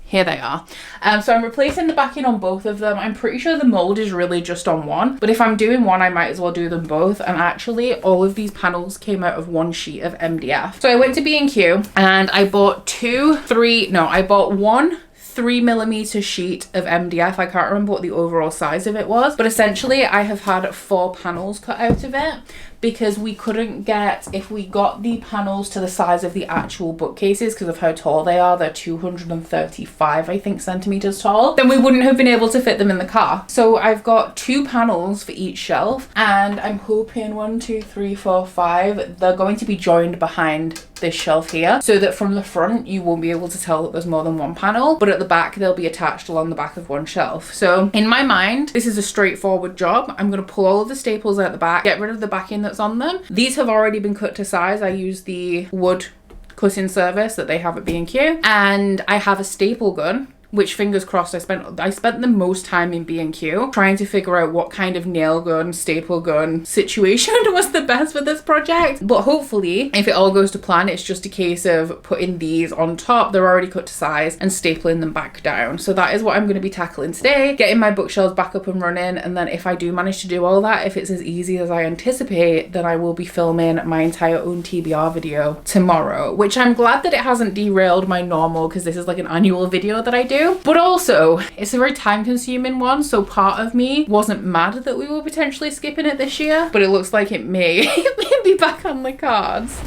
here they are. So I'm replacing the backing on both of them. I'm pretty sure the mold is really just on one, but if I'm doing one, I might as well do them both. And actually all of these panels came out of one sheet of MDF. So I went to B&Q and I bought I bought one 3mm sheet of MDF. I can't remember what the overall size of it was, but essentially I have had 4 panels cut out of it because we couldn't get, if we got the panels to the size of the actual bookcases because of how tall they are, they're 235 I think centimeters tall, then we wouldn't have been able to fit them in the car. So I've got 2 panels for each shelf, and I'm hoping 1, 2, 3, 4, 5, they're going to be joined behind this shelf here so that from the front you won't be able to tell that there's more than one panel, but at the back they'll be attached along the back of one shelf. So in my mind this is a straightforward job. I'm going to pull all of the staples out the back, get rid of the backing that's on them. These have already been cut to size. I use the wood cutting service that they have at B&Q, and I have a staple gun, which fingers crossed I spent the most time in B&Q trying to figure out what kind of nail gun, staple gun situation was the best for this project. But hopefully, if it all goes to plan, it's just a case of putting these on top, they're already cut to size, and stapling them back down. So that is what I'm going to be tackling today, getting my bookshelves back up and running. And then if I do manage to do all that, if it's as easy as I anticipate, then I will be filming my entire own TBR video tomorrow, which I'm glad that it hasn't derailed my normal, because this is like an annual video that I do. But also, it's a very time-consuming one, so part of me wasn't mad that we were potentially skipping it this year, but it looks like it may be back on the cards.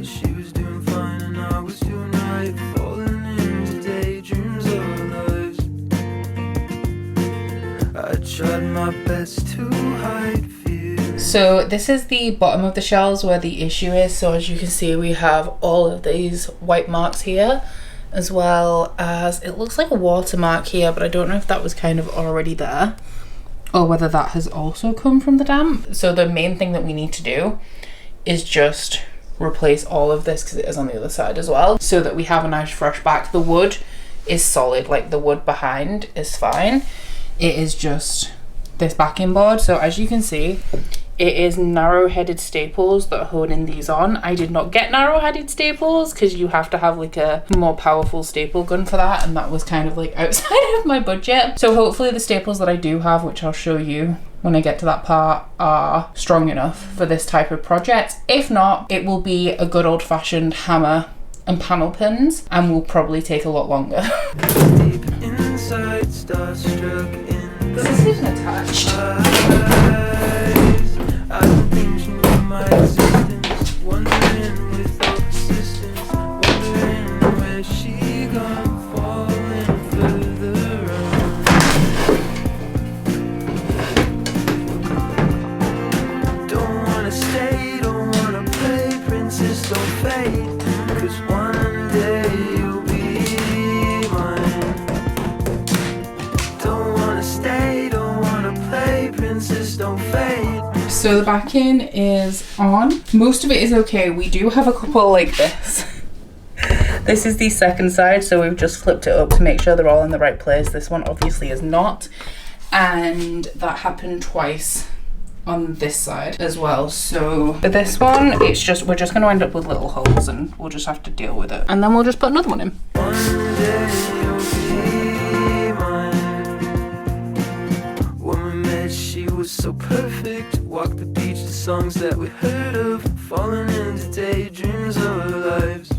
She was doing fine and I was doing right, falling into daydreams of our lives. I tried my best to hide fear. So this is the bottom of the shelves where the issue is. So as you can see, we have all of these white marks here, as well as it looks like a watermark here, but I don't know if that was kind of already there or whether that has also come from the damp. So the main thing that we need to do is just replace all of this, because it is on the other side as well, so that we have a nice fresh back. The wood is solid, like the wood behind is fine. It is just this backing board. So as you can see, it is narrow-headed staples that are holding these on. I did not get narrow-headed staples because you have to have like a more powerful staple gun for that, and that was kind of like outside of my budget. So hopefully the staples that I do have, which I'll show you when I get to that part, are strong enough for this type of project. If not, it will be a good old-fashioned hammer and panel pins, and will probably take a lot longer. Deep inside, starstruck in This is even attached. I've been thinking of my existence, wondering without persistence, wondering where she gone, falling further on. Don't wanna stay, don't wanna play princess, don't fade, 'cause one day you'll be mine. Don't wanna stay, don't wanna play princess, don't fade. So the backing is on. Most of it is okay. We do have a couple like this. This is the second side, so we've just flipped it up to make sure they're all in the right place. This one obviously is not. And that happened twice on this side as well. So for this one, it's just, we're just going to end up with little holes, and we'll just have to deal with it. And then we'll just put another one in. One day you'll be mine. When we met, she was so perfect. Walked the beach to songs that we heard of, falling into daydreams of our lives.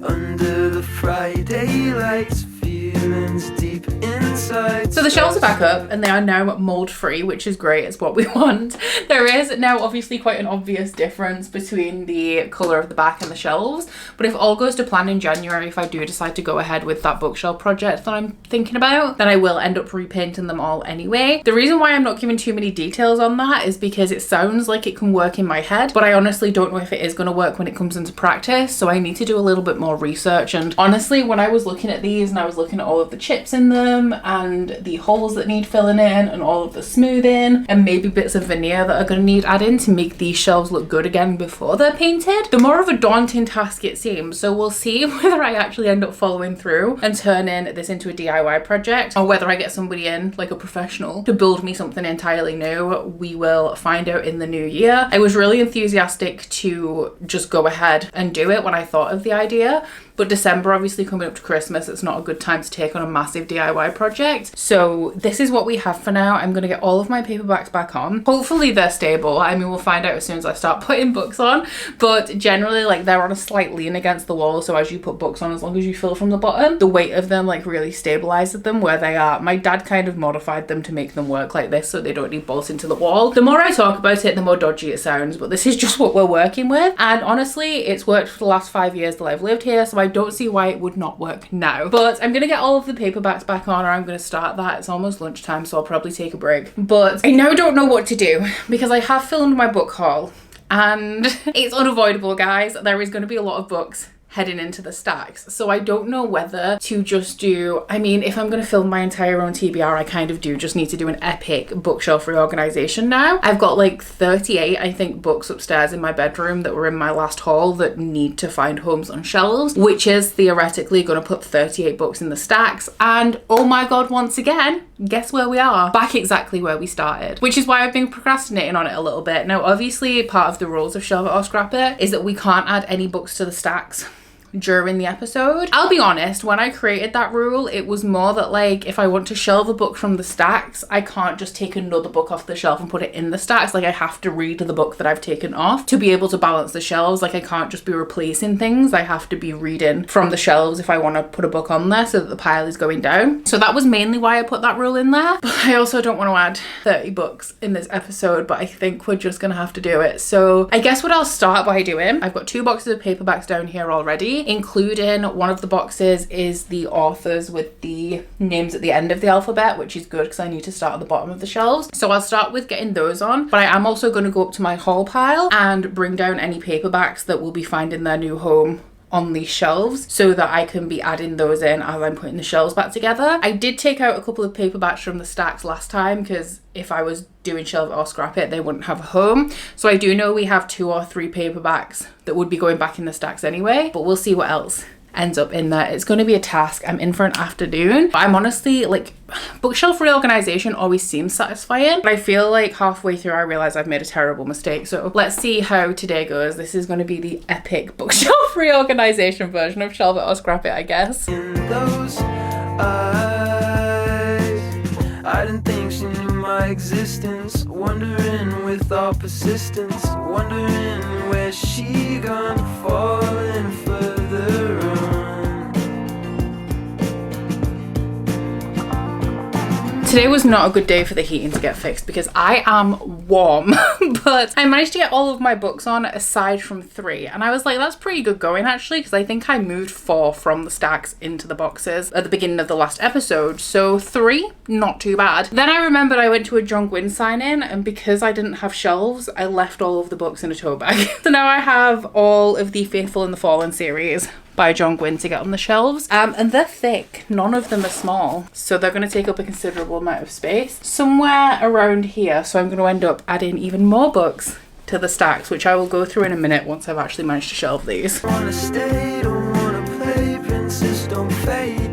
Under the Friday lights, feelings deep inside. So the shelves are back up and they are now mold free, which is great. It's what we want. There is now obviously quite an obvious difference between the colour of the back and the shelves, but if all goes to plan in January, if I do decide to go ahead with that bookshelf project that I'm thinking about, then I will end up repainting them all anyway. The reason why I'm not giving too many details on that is because it sounds like it can work in my head, but I honestly don't know if it is going to work when it comes into practice, so I need to do a little bit more research. And honestly, when I was looking at these and I was looking at all of the chips in them and the holes that need filling in and all of the smoothing and maybe bits of veneer that are going to need adding to make these shelves look good again before they're painted. The more of a daunting task it seems, so we'll see whether I actually end up following through and turning this into a DIY project, or whether I get somebody in, like a professional, to build me something entirely new. We will find out in the new year. I was really enthusiastic to just go ahead and do it when I thought of the idea, but December obviously coming up to Christmas, it's not a good time to take on a massive DIY project. So this is what we have for now. I'm going to get all of my paperbacks back on. Hopefully they're stable. I mean, we'll find out as soon as I start putting books on, but generally like they're on a slight lean against the wall. So as you put books on, as long as you fill from the bottom, the weight of them like really stabilizes them where they are. My dad kind of modified them to make them work like this so they don't need bolts into the wall. The more I talk about it, the more dodgy it sounds, but this is just what we're working with. And honestly, it's worked for the last 5 years that I've lived here, so I don't see why it would not work now. But I'm gonna get all of the paperbacks back on, or I'm gonna start that. It's almost lunchtime, so I'll probably take a break. But I now don't know what to do because I have filmed my book haul and it's unavoidable, guys. There is going to be a lot of books heading into the stacks, so I don't know whether to just do, I mean, if I'm going to film my entire own TBR, I kind of do just need to do an epic bookshelf reorganization now. I've got like 38 I think books upstairs in my bedroom that were in my last haul that need to find homes on shelves, which is theoretically going to put 38 books in the stacks. And oh my god, once again, guess where we are? Back exactly where we started, which is why I've been procrastinating on it a little bit. Now obviously part of the rules of Shelve It or Scrap It is that we can't add any books to the stacks during the episode. I'll be honest, when I created that rule, it was more that like if I want to shelve a book from the stacks, I can't just take another book off the shelf and put it in the stacks. Like I have to read the book that I've taken off to be able to balance the shelves. Like I can't just be replacing things. I have to be reading from the shelves if I want to put a book on there so that the pile is going down. So that was mainly why I put that rule in there. But I also don't want to add 30 books in this episode, but I think we're just gonna have to do it. So I guess what I'll start by doing, I've got 2 boxes of paperbacks down here already, including one of the boxes is the authors with the names at the end of the alphabet, which is good because I need to start at the bottom of the shelves. So I'll start with getting those on, but I am also going to go up to my haul pile and bring down any paperbacks that will be finding their new home on these shelves so that I can be adding those in as I'm putting the shelves back together. I did take out a couple of paperbacks from the stacks last time because if I was doing Shelve It or Scrap It, they wouldn't have a home. So I do know we have 2 or 3 paperbacks that would be going back in the stacks anyway, but we'll see what else ends up in there. It's going to be a task. I'm in for an afternoon, but I'm honestly like, bookshelf reorganization always seems satisfying, but I feel like halfway through I realize I've made a terrible mistake. So let's see how today goes. This is going to be the epic bookshelf reorganization version of Shelve It or Scrap It, I guess. In those eyes, I didn't think she knew my existence, wondering with all persistence, wondering where she gone, falling further on. Today was not a good day for the heating to get fixed because I am warm, but I managed to get all of my books on aside from 3. And I was like, that's pretty good going actually, because I think I moved 4 from the stacks into the boxes at the beginning of the last episode. So 3, not too bad. Then I remembered I went to a John Gwynne sign-in, and because I didn't have shelves, I left all of the books in a tote bag. So now I have all of the Faithful and the Fallen series by John Gwynne to get on the shelves, and they're thick. None of them are small, so they're going to take up a considerable amount of space somewhere around here. So I'm going to end up adding even more books to the stacks, which I will go through in a minute once I've actually managed to shelve these. Wanna stay, don't wanna play, princess don't fade,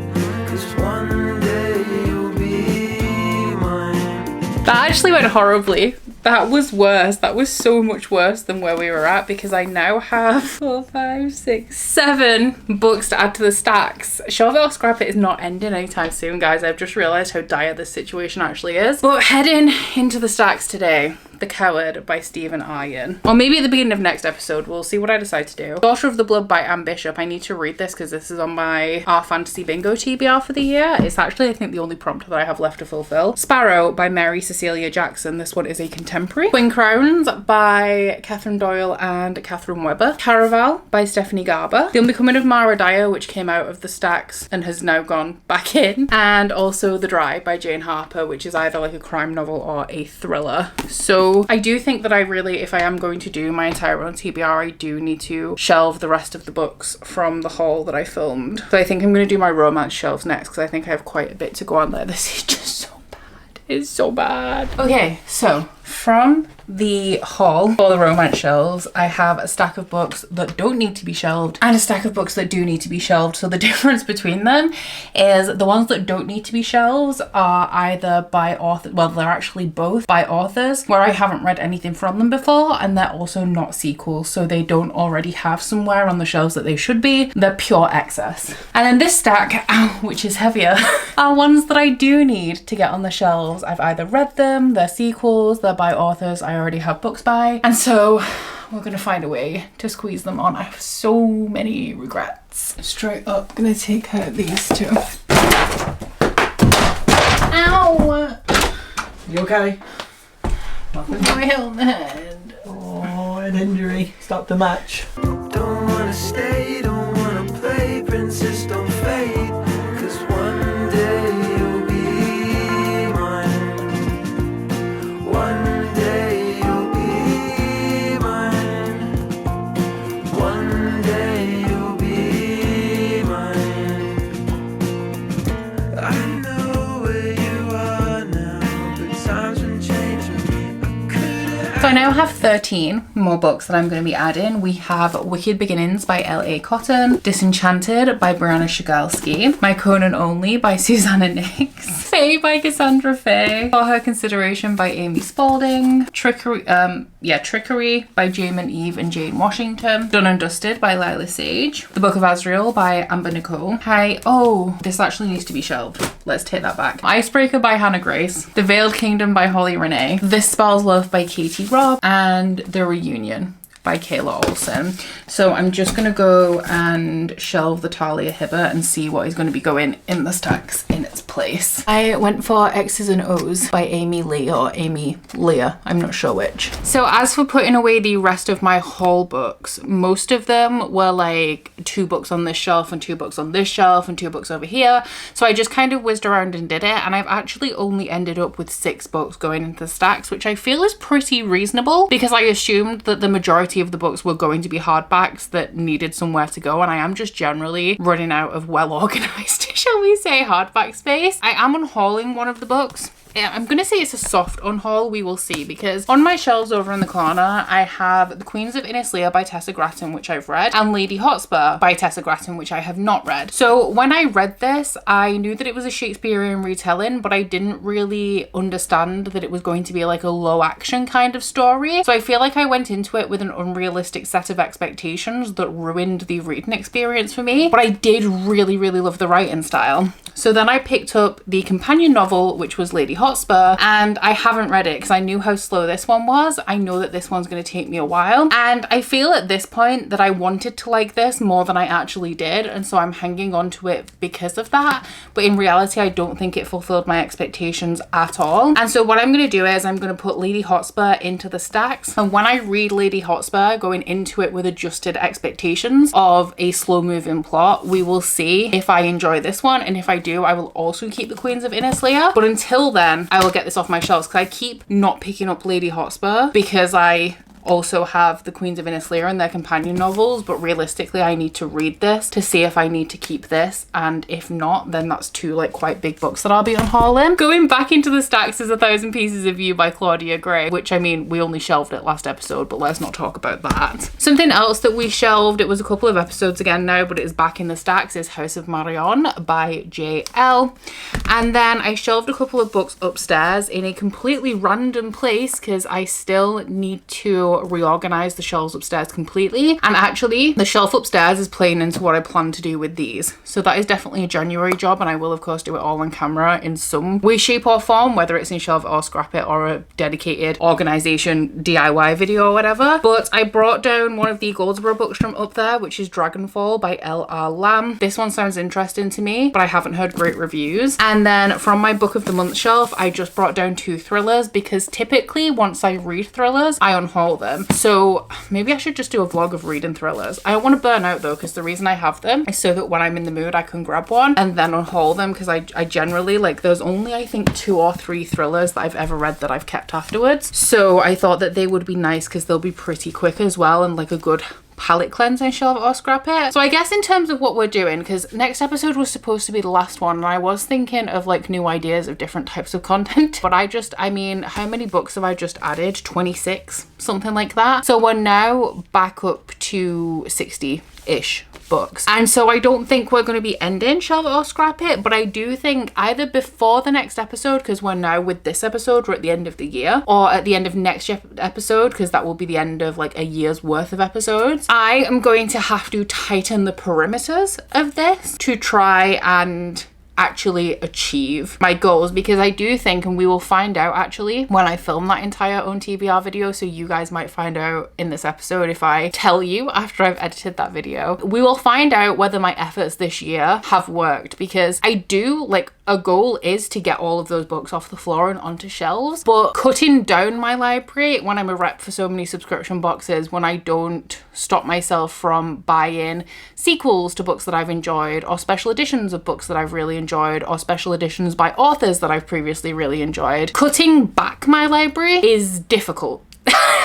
'cause one day you'll be mine. That actually went horribly. That was worse. That was so much worse than where we were at, because I now have 4, 5, 6, 7 books to add to the stacks. Shelve It or Scrap It is not ending anytime soon, guys. I've just realised how dire this situation actually is. But heading into the stacks today, The Coward by Stephen Aryan. Or maybe at the beginning of next episode, we'll see what I decide to do. Daughter of the Blood by Anne Bishop. I need to read this because this is on my Our Fantasy Bingo TBR for the year. It's actually, I think, the only prompt that I have left to fulfill. Sparrow by Mary Cecilia Jackson. This one is a contemporary. Twin Crowns by Catherine Doyle and Catherine Webber. Caraval by Stephanie Garber. The Unbecoming of Mara Dyer, which came out of the stacks and has now gone back in. And also The Dry by Jane Harper, which is either like a crime novel or a thriller. So So I do think that I really, if I am going to do my entire run TBR, I do need to shelve the rest of the books from the haul that I filmed. So I think I'm going to do my romance shelves next because I think I have quite a bit to go on there. This is just so bad. It's so bad. Okay, so from the haul for the romance shelves, I have a stack of books that don't need to be shelved and a stack of books that do need to be shelved. So the difference between them is the ones that don't need to be shelved are either by author, well, they're actually both by authors where I haven't read anything from them before, and they're also not sequels, so they don't already have somewhere on the shelves that they should be. They're pure excess. And then this stack, which is heavier, are ones that I do need to get on the shelves. I've either read them, they're sequels, they're by authors I already have books by, and so we're gonna find a way to squeeze them on. I have so many regrets. Straight up gonna take out these two. Ow! You okay? Nothing? My head. Oh, an injury. Stop the match. Don't wanna stay, don't wanna play, princess don't fade, 'cause one day you'll be mine. One day you'll be mine. One day you'll be mine. I know where you are now, but times been changing. So I now have 13 more books that I'm going to be adding. We have Wicked Beginnings by L.A. Cotton, Disenchanted by Brianna Shigalski, My Conan Only by Susanna Nix, Faye by Cassandra Faye, For Her Consideration by Amy Spalding, Trickery by Jamin Eve and Jane Washington, Done and Dusted by Lila Sage, The Book of Azrael by Amber Nicole. This actually needs to be shelved. Let's take that back. Icebreaker by Hannah Grace, The Veiled Kingdom by Holly Renee, This Spells Love by Katie Robb, and The Reunion by Kayla Olsen. So I'm just gonna go and shelve the Talia Hibbert and see what is going to be going in the stacks in its place. I went for X's and O's by Amy Lee or Amy Leah, I'm not sure which. So as for putting away the rest of my haul books, most of them were like 2 books on this shelf and 2 books on this shelf and 2 books over here. So I just kind of whizzed around and did it, and I've actually only ended up with 6 books going into the stacks, which I feel is pretty reasonable because I assumed that the majority of the books were going to be hardbacks that needed somewhere to go, and I am just generally running out of well organized, shall we say, hardback space. I am unhauling one of the books. I'm going to say it's a soft unhaul, we will see, because on my shelves over in the corner I have The Queens of Innisleah by Tessa Gratton, which I've read, and Lady Hotspur by Tessa Gratton, which I have not read. So when I read this, I knew that it was a Shakespearean retelling, but I didn't really understand that it was going to be like a low action kind of story. So I feel like I went into it with an unrealistic set of expectations that ruined the reading experience for me, but I did really, really love the writing style. So then I picked up the companion novel, which was Lady Hotspur, and I haven't read it because I knew how slow this one was. I know that this one's going to take me a while, and I feel at this point that I wanted to like this more than I actually did, and so I'm hanging on to it because of that. But in reality, I don't think it fulfilled my expectations at all. And so what I'm going to do is I'm going to put Lady Hotspur into the stacks, and when I read Lady Hotspur, going into it with adjusted expectations of a slow moving plot, we will see if I enjoy this one, and if I do, I will also keep The Queens of Innisleah. But until then, I will get this off my shelves because I keep not picking up Lady Hotspur because I also have The Queens of Innisleah and their companion novels, but realistically I need to read this to see if I need to keep this, and if not, then that's 2 like quite big books that I'll be unhauling. Going back into the stacks is A Thousand Pieces of You by Claudia Gray, which, I mean, we only shelved it last episode, but let's not talk about that. Something else that we shelved, it was a couple of episodes again now, but it is back in the stacks, is House of Marion by J.L. And then I shelved a couple of books upstairs in a completely random place because I still need to reorganize the shelves upstairs completely, and actually the shelf upstairs is playing into what I plan to do with these. So that is definitely a January job, and I will of course do it all on camera in some way, shape or form, whether it's in Shelve or Scrap It or a dedicated organisation DIY video or whatever. But I brought down one of the Goldsboro books from up there, which is Dragonfall by L.R. Lamb. This one sounds interesting to me, but I haven't heard great reviews. And then from my book of the month shelf, I just brought down 2 thrillers because typically once I read thrillers, I unhaul them. them. So maybe I should just do a vlog of reading thrillers. I don't want to burn out though, because the reason I have them is so that when I'm in the mood I can grab one and then unhaul them, because I generally, like, there's only I think 2 or 3 thrillers that I've ever read that I've kept afterwards. So I thought that they would be nice because they'll be pretty quick as well, and like a good palette cleansing, shelve it or scrap it. So I guess in terms of what we're doing, because next episode was supposed to be the last one, and I was thinking of like new ideas of different types of content, but I mean, how many books have I just added? 26, something like that. So we're now back up to 60-ish books, and so I don't think we're going to be ending shelve it or scrap it, but I do think either before the next episode, because we're now with this episode, we're at the end of the year, or at the end of next episode, because that will be the end of like a year's worth of episodes, I am going to have to tighten the perimeters of this to try and actually achieve my goals, because I do think, and we will find out actually when I film that entire own TBR video, so you guys might find out in this episode if I tell you after I've edited that video, we will find out whether my efforts this year have worked, because I do, like, a goal is to get all of those books off the floor and onto shelves, but cutting down my library when I'm a rep for so many subscription boxes, when I don't stop myself from buying sequels to books that I've enjoyed, or special editions of books that I've really enjoyed, or special editions by authors that I've previously really enjoyed, cutting back my library is difficult.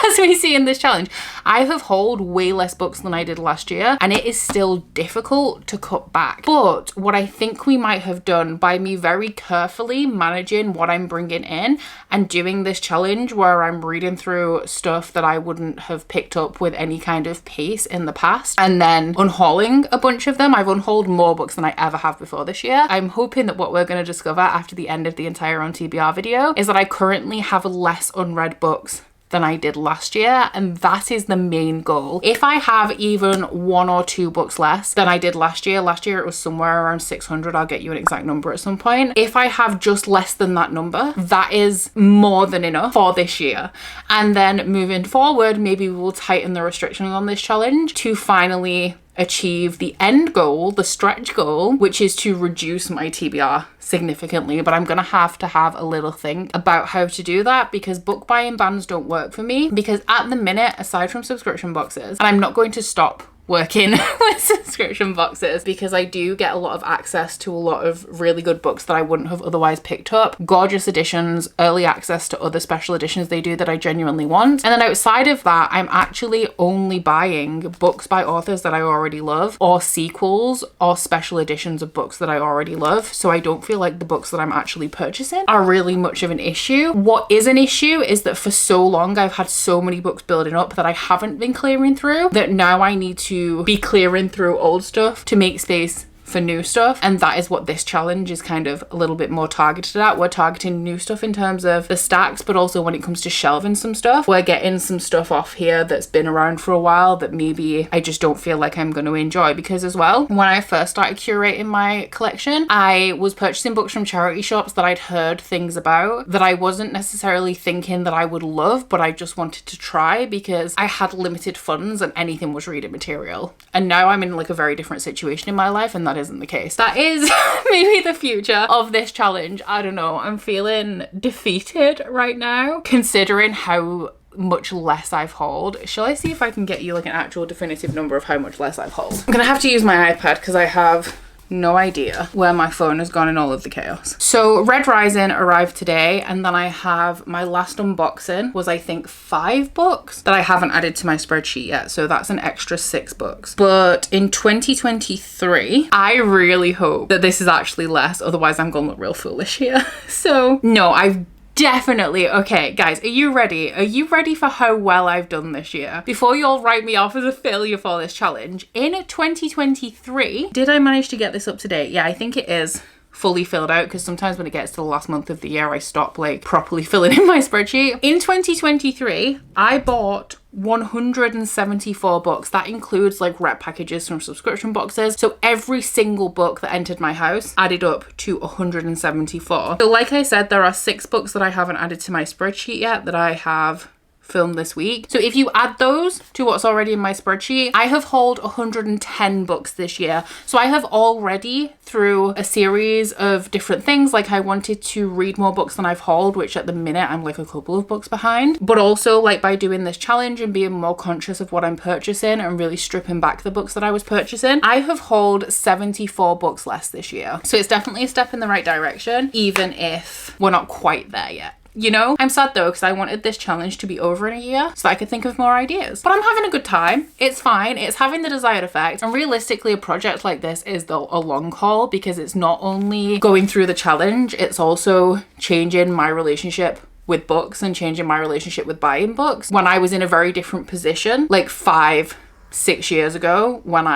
As we see in this challenge, I have hauled way less books than I did last year, and it is still difficult to cut back. But what I think we might have done by me very carefully managing what I'm bringing in and doing this challenge where I'm reading through stuff that I wouldn't have picked up with any kind of pace in the past, and then unhauling a bunch of them. I've unhauled more books than I ever have before this year. I'm hoping that what we're going to discover after the end of the entire on TBR video is that I currently have less unread books than I did last year, and that is the main goal. If I have even 1 or 2 books less than I did last year it was somewhere around 600, I'll get you an exact number at some point. If I have just less than that number, that is more than enough for this year. And then moving forward, maybe we will tighten the restrictions on this challenge to finally achieve the end goal, the stretch goal, which is to reduce my TBR significantly. But I'm gonna have to have a little think about how to do that, because book buying bans don't work for me, because at the minute, aside from subscription boxes, and I'm not going to stop working with subscription boxes, because I do get a lot of access to a lot of really good books that I wouldn't have otherwise picked up, gorgeous editions, early access to other special editions they do that I genuinely want. And then outside of that, I'm actually only buying books by authors that I already love, or sequels or special editions of books that I already love, so I don't feel like the books that I'm actually purchasing are really much of an issue. What is an issue is that for so long I've had so many books building up that I haven't been clearing through, that now I need to be clearing through old stuff to make space for new stuff, and that is what this challenge is kind of a little bit more targeted at. We're targeting new stuff in terms of the stacks, but also when it comes to shelving some stuff, we're getting some stuff off here that's been around for a while that maybe I just don't feel like I'm going to enjoy. Because as well, when I first started curating my collection, I was purchasing books from charity shops that I'd heard things about that I wasn't necessarily thinking that I would love, but I just wanted to try because I had limited funds and anything was reading material. And now I'm in like a very different situation in my life, and that isn't the case. That is maybe the future of this challenge. I don't know. I'm feeling defeated right now, considering how much less I've hauled. Shall I see if I can get you like an actual definitive number of how much less I've hauled? I'm gonna have to use my iPad because I have no idea where my phone has gone in all of the chaos. So Red Rising arrived today, and then I have my last unboxing was I think 5 books that I haven't added to my spreadsheet yet, so that's an extra 6 books. But in 2023 I really hope that this is actually less, otherwise I'm gonna look real foolish here. So no, I've definitely, okay guys, are you ready? Are you ready for how well I've done this year? Before you all write me off as a failure for this challenge, in 2023, did I manage to get this up to date? Yeah, I think it is fully filled out, because sometimes when it gets to the last month of the year I stop like properly filling in my spreadsheet. In 2023 I bought 174 books. That includes like rep packages from subscription boxes, so every single book that entered my house added up to 174. So like I said, there are 6 books that I haven't added to my spreadsheet yet that I have filmed this week. So if you add those to what's already in my spreadsheet, I have hauled 110 books this year. So I have already, through a series of different things, like I wanted to read more books than I've hauled, which at the minute I'm like a couple of books behind, but also like by doing this challenge and being more conscious of what I'm purchasing and really stripping back the books that I was purchasing, I have hauled 74 books less this year. So it's definitely a step in the right direction, even if we're not quite there yet. You know, I'm sad though because I wanted this challenge to be over in a year so that I could think of more ideas. But I'm having a good time. It's fine. It's having the desired effect. And realistically, a project like this is a long haul because it's not only going through the challenge, it's also changing my relationship with books and changing my relationship with buying books. When I was in a very different position, like 5-6 years ago, when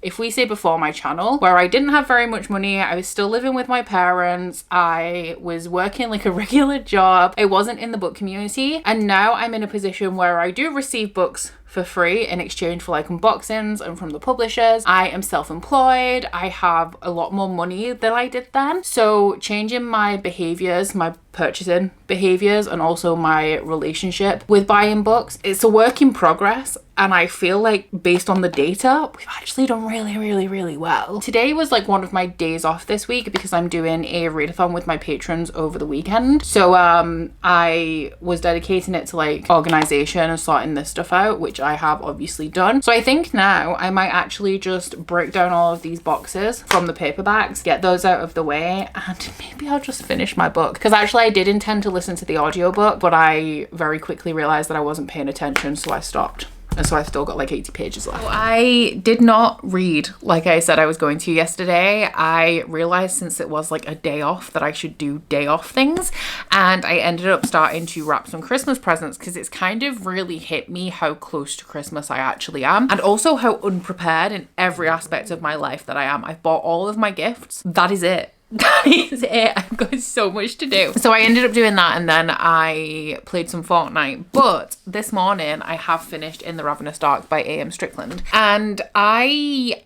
if we say before my channel, where I didn't have very much money, I was still living with my parents, I was working like a regular job, I wasn't in the book community, and now I'm in a position where I do receive books for free in exchange for like unboxings and from the publishers. I am self-employed. I have a lot more money than I did then. So changing my behaviors, my purchasing behaviors, and also my relationship with buying books, it's a work in progress. And I feel like based on the data, we've actually done really well. Today was like one of my days off this week because I'm doing a readathon with my patrons over the weekend. So I was dedicating it to like organisation and sorting this stuff out, which I have obviously done. So I think now I might actually just break down all of these boxes from the paperbacks, get those out of the way, and maybe I'll just finish my book. Because actually I did intend to listen to the audiobook, but I very quickly realised that I wasn't paying attention, so I stopped. And so I still got like 80 pages left. I did not read like I said I was going to yesterday. I realized since it was like a day off that I should do day off things. And I ended up starting to wrap some Christmas presents because it's kind of really hit me how close to Christmas I actually am. And also how unprepared in every aspect of my life that I am. I've bought all of my gifts. That is it. That is it. I've got so much to do. So I ended up doing that and then I played some Fortnite. But this morning I have finished In the Ravenous Dark by A.M. Strickland. And I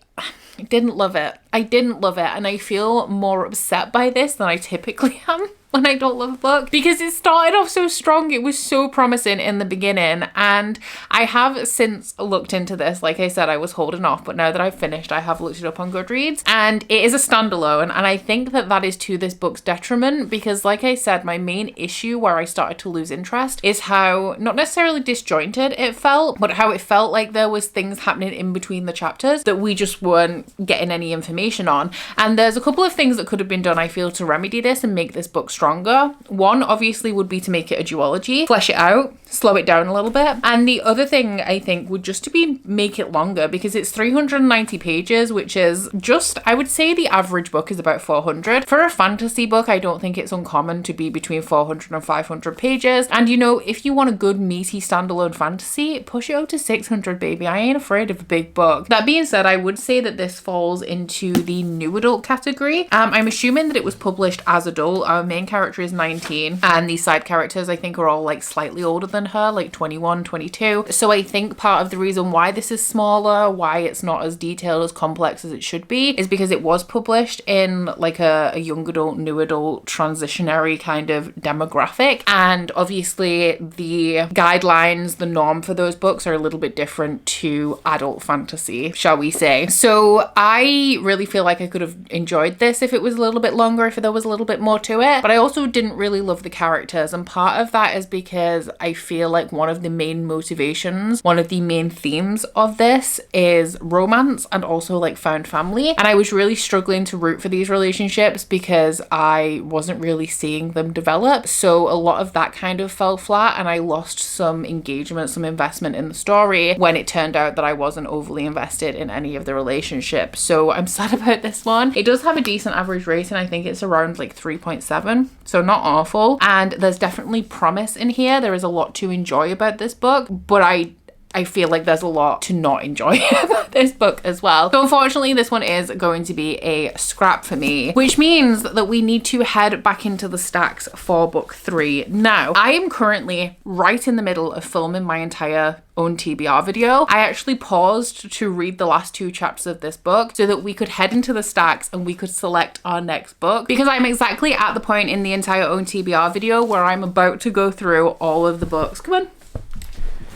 didn't love it. And I feel more upset by this than I typically am when I don't love a book, because it started off so strong. It was so promising in the beginning, and I have since looked into this. Like I said, I was holding off, but now that I've finished, I have looked it up on Goodreads, and it is a standalone, and I think that that is to this book's detriment, because like I said, my main issue where I started to lose interest is how, not necessarily disjointed it felt, but how it felt like there was things happening in between the chapters that we just weren't getting any information on. And there's a couple of things that could have been done, I feel, to remedy this and make this book stronger. One obviously would be to make it a duology, flesh it out, slow it down a little bit. And the other thing I think would just to be make it longer, because it's 390 pages, which is just, I would say the average book is about 400. For a fantasy book, I don't think it's uncommon to be between 400 and 500 pages. And you know, if you want a good meaty standalone fantasy, push it out to 600, baby. I ain't afraid of a big book. That being said, I would say that this falls into the new adult category. I'm assuming that it was published as adult. Our main character is 19 and the side characters I think are all like slightly older than her, like 21, 22. So I think part of the reason why this is smaller, why it's not as detailed, as complex as it should be, is because it was published in like a young adult, new adult, transitionary kind of demographic. And obviously the guidelines, the norm for those books are a little bit different to adult fantasy, shall we say. So I really feel like I could have enjoyed this if it was a little bit longer, if there was a little bit more to it. But I also didn't really love the characters, and part of that is because I feel like one of the main motivations, one of the main themes of this is romance and also like found family, and I was really struggling to root for these relationships because I wasn't really seeing them develop. So a lot of that kind of fell flat, and I lost some engagement, some investment in the story when it turned out that I wasn't overly invested in any of the relationships. So I'm sad about this one. It does have a decent average rating. I think it's around like 3.7, so not awful, and there's definitely promise in here. There is a lot to enjoy about this book, but I feel like there's a lot to not enjoy about this book as well. So unfortunately, this one is going to be a scrap for me, which means that we need to head back into the stacks for book 3. Now, I am currently right in the middle of filming my entire own TBR video. I actually paused to read the last 2 chapters of this book so that we could head into the stacks and we could select our next book, because I'm exactly at the point in the entire own TBR video where I'm about to go through all of the books. Come on.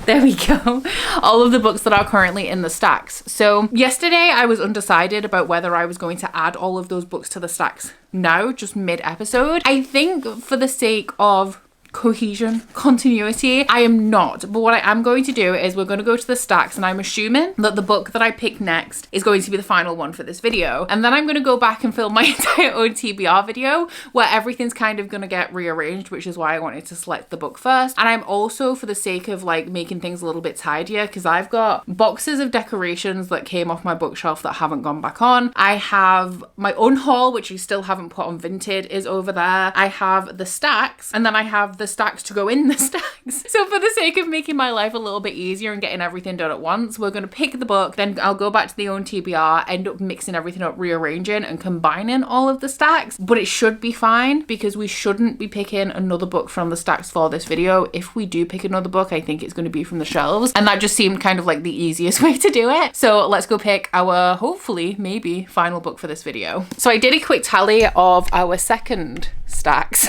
There we go. All of the books that are currently in the stacks. So yesterday I was undecided about whether I was going to add all of those books to the stacks now, just mid-episode. I think for the sake of cohesion, continuity, I am not. But what I am going to do is we're going to go to the stacks, and I'm assuming that the book that I pick next is going to be the final one for this video. And then I'm going to go back and film my entire own TBR video where everything's kind of going to get rearranged, which is why I wanted to select the book first. And I'm also, for the sake of like making things a little bit tidier, because I've got boxes of decorations that came off my bookshelf that haven't gone back on. I have my own haul, which I still haven't put on Vinted, is over there. I have the stacks, and then I have the stacks to go in the stacks. So for the sake of making my life a little bit easier and getting everything done at once, we're going to pick the book, then I'll go back to the own TBR, end up mixing everything up, rearranging and combining all of the stacks. But it should be fine because we shouldn't be picking another book from the stacks for this video. If we do pick another book, I think it's going to be from the shelves, and that just seemed kind of like the easiest way to do it. So let's go pick our, hopefully, maybe final book for this video. So I did a quick tally of our second stacks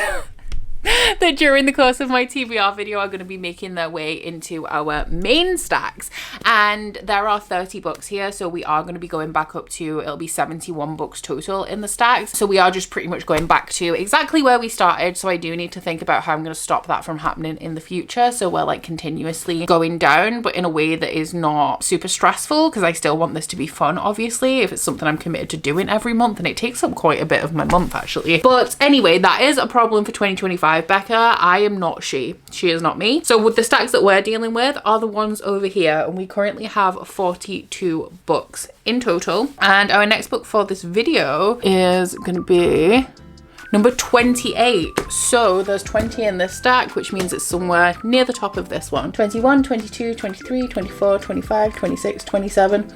that during the course of my TBR video are going to be making their way into our main stacks, and there are 30 books here, so we are going to be going back up to, it'll be 71 books total in the stacks. So we are just pretty much going back to exactly where we started, so I do need to think about how I'm going to stop that from happening in the future, so we're like continuously going down, but in a way that is not super stressful, because I still want this to be fun, obviously, if it's something I'm committed to doing every month, and it takes up quite a bit of my month actually. But anyway, that is a problem for 2025. Becca, I am not she is not me. So with the stacks that we're dealing with are the ones over here, and we currently have 42 books in total, and our next book for this video is going to be number 28. So there's 20 in this stack, which means it's somewhere near the top of this one. 21, 22, 23, 24, 25, 26, 27,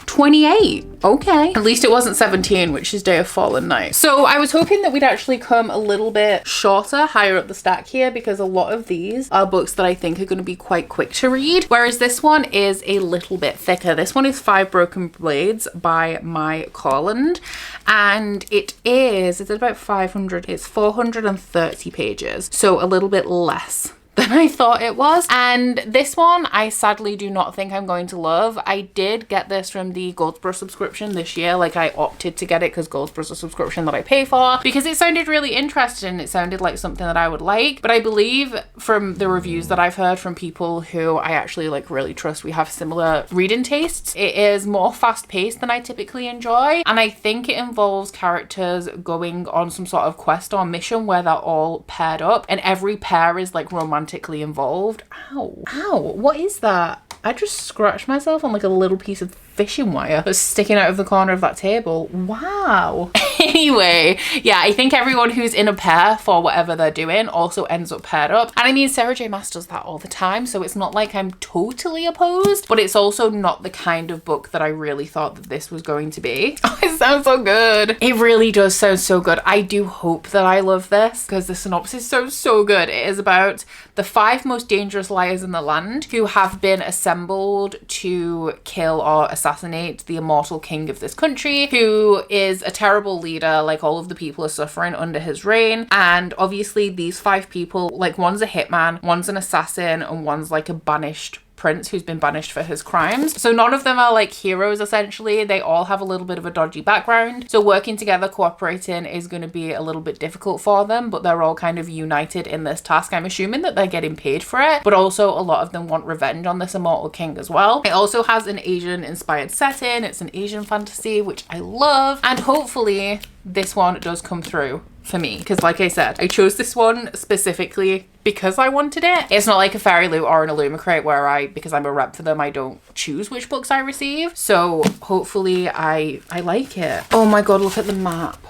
28. Okay. At least it wasn't 17, which is Day of Fallen Night. So I was hoping that we'd actually come a little bit shorter, higher up the stack here, because a lot of these are books that I think are going to be quite quick to read, whereas this one is a little bit thicker. This one is 5 Broken Blades by My Corland, and it's about 500, it's 430 pages, so a little bit less than I thought it was. And this one I sadly do not think I'm going to love. I did get this from the Goldsboro subscription this year. Like, I opted to get it because Goldsboro's a subscription that I pay for, because it sounded really interesting. It sounded like something that I would like. But I believe from the reviews that I've heard from people who I actually like really trust, we have similar reading tastes. It is more fast paced than I typically enjoy, and I think it involves characters going on some sort of quest or mission where they're all paired up, and every pair is like romantically involved. Ow, what is that? I just scratched myself on like a little piece of fishing wire that's sticking out of the corner of that table. Wow. Anyway, yeah, I think everyone who's in a pair for whatever they're doing also ends up paired up. And I mean, Sarah J Maas does that all the time, so it's not like I'm totally opposed, but it's also not the kind of book that I really thought that this was going to be. Oh, it sounds so good. It really does sound so good. I do hope that I love this, because the synopsis sounds so good. It is about the 5 most dangerous liars in the land who have been assembled to kill or assassinate the immortal king of this country, who is a terrible leader. Like, all of the people are suffering under his reign, and obviously these 5 people, like, one's a hitman, one's an assassin, and one's like a banished prince who's been banished for his crimes. So none of them are like heroes, essentially. They all have a little bit of a dodgy background, so working together, cooperating is going to be a little bit difficult for them, but they're all kind of united in this task. I'm assuming that they're getting paid for it, but also a lot of them want revenge on this immortal king as well. It also has an Asian inspired setting. It's an Asian fantasy, which I love, and hopefully this one does come through for me, because like I said, I chose this one specifically because I wanted it. It's not like a Fairy Loot or an Illumicrate where because I'm a rep for them, I don't choose which books I receive. So hopefully I like it. Oh my god, look at the map.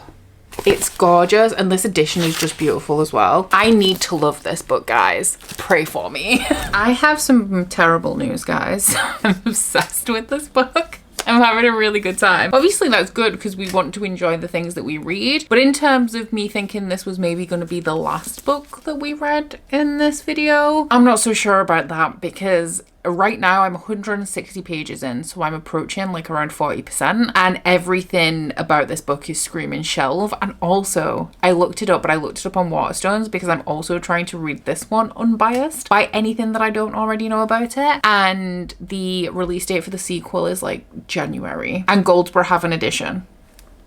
It's gorgeous, and this edition is just beautiful as well. I need to love this book, guys. Pray for me. I have some terrible news, guys. I'm obsessed with this book. I'm having a really good time. Obviously that's good because we want to enjoy the things that we read, but in terms of me thinking this was maybe going to be the last book that we read in this video, I'm not so sure about that, because right now I'm 160 pages in, so I'm approaching like around 40%, and everything about this book is screaming Shelve. And also I looked it up, but I looked it up on Waterstones because I'm also trying to read this one unbiased by anything that I don't already know about it, and the release date for the sequel is like January, and Goldsboro have an edition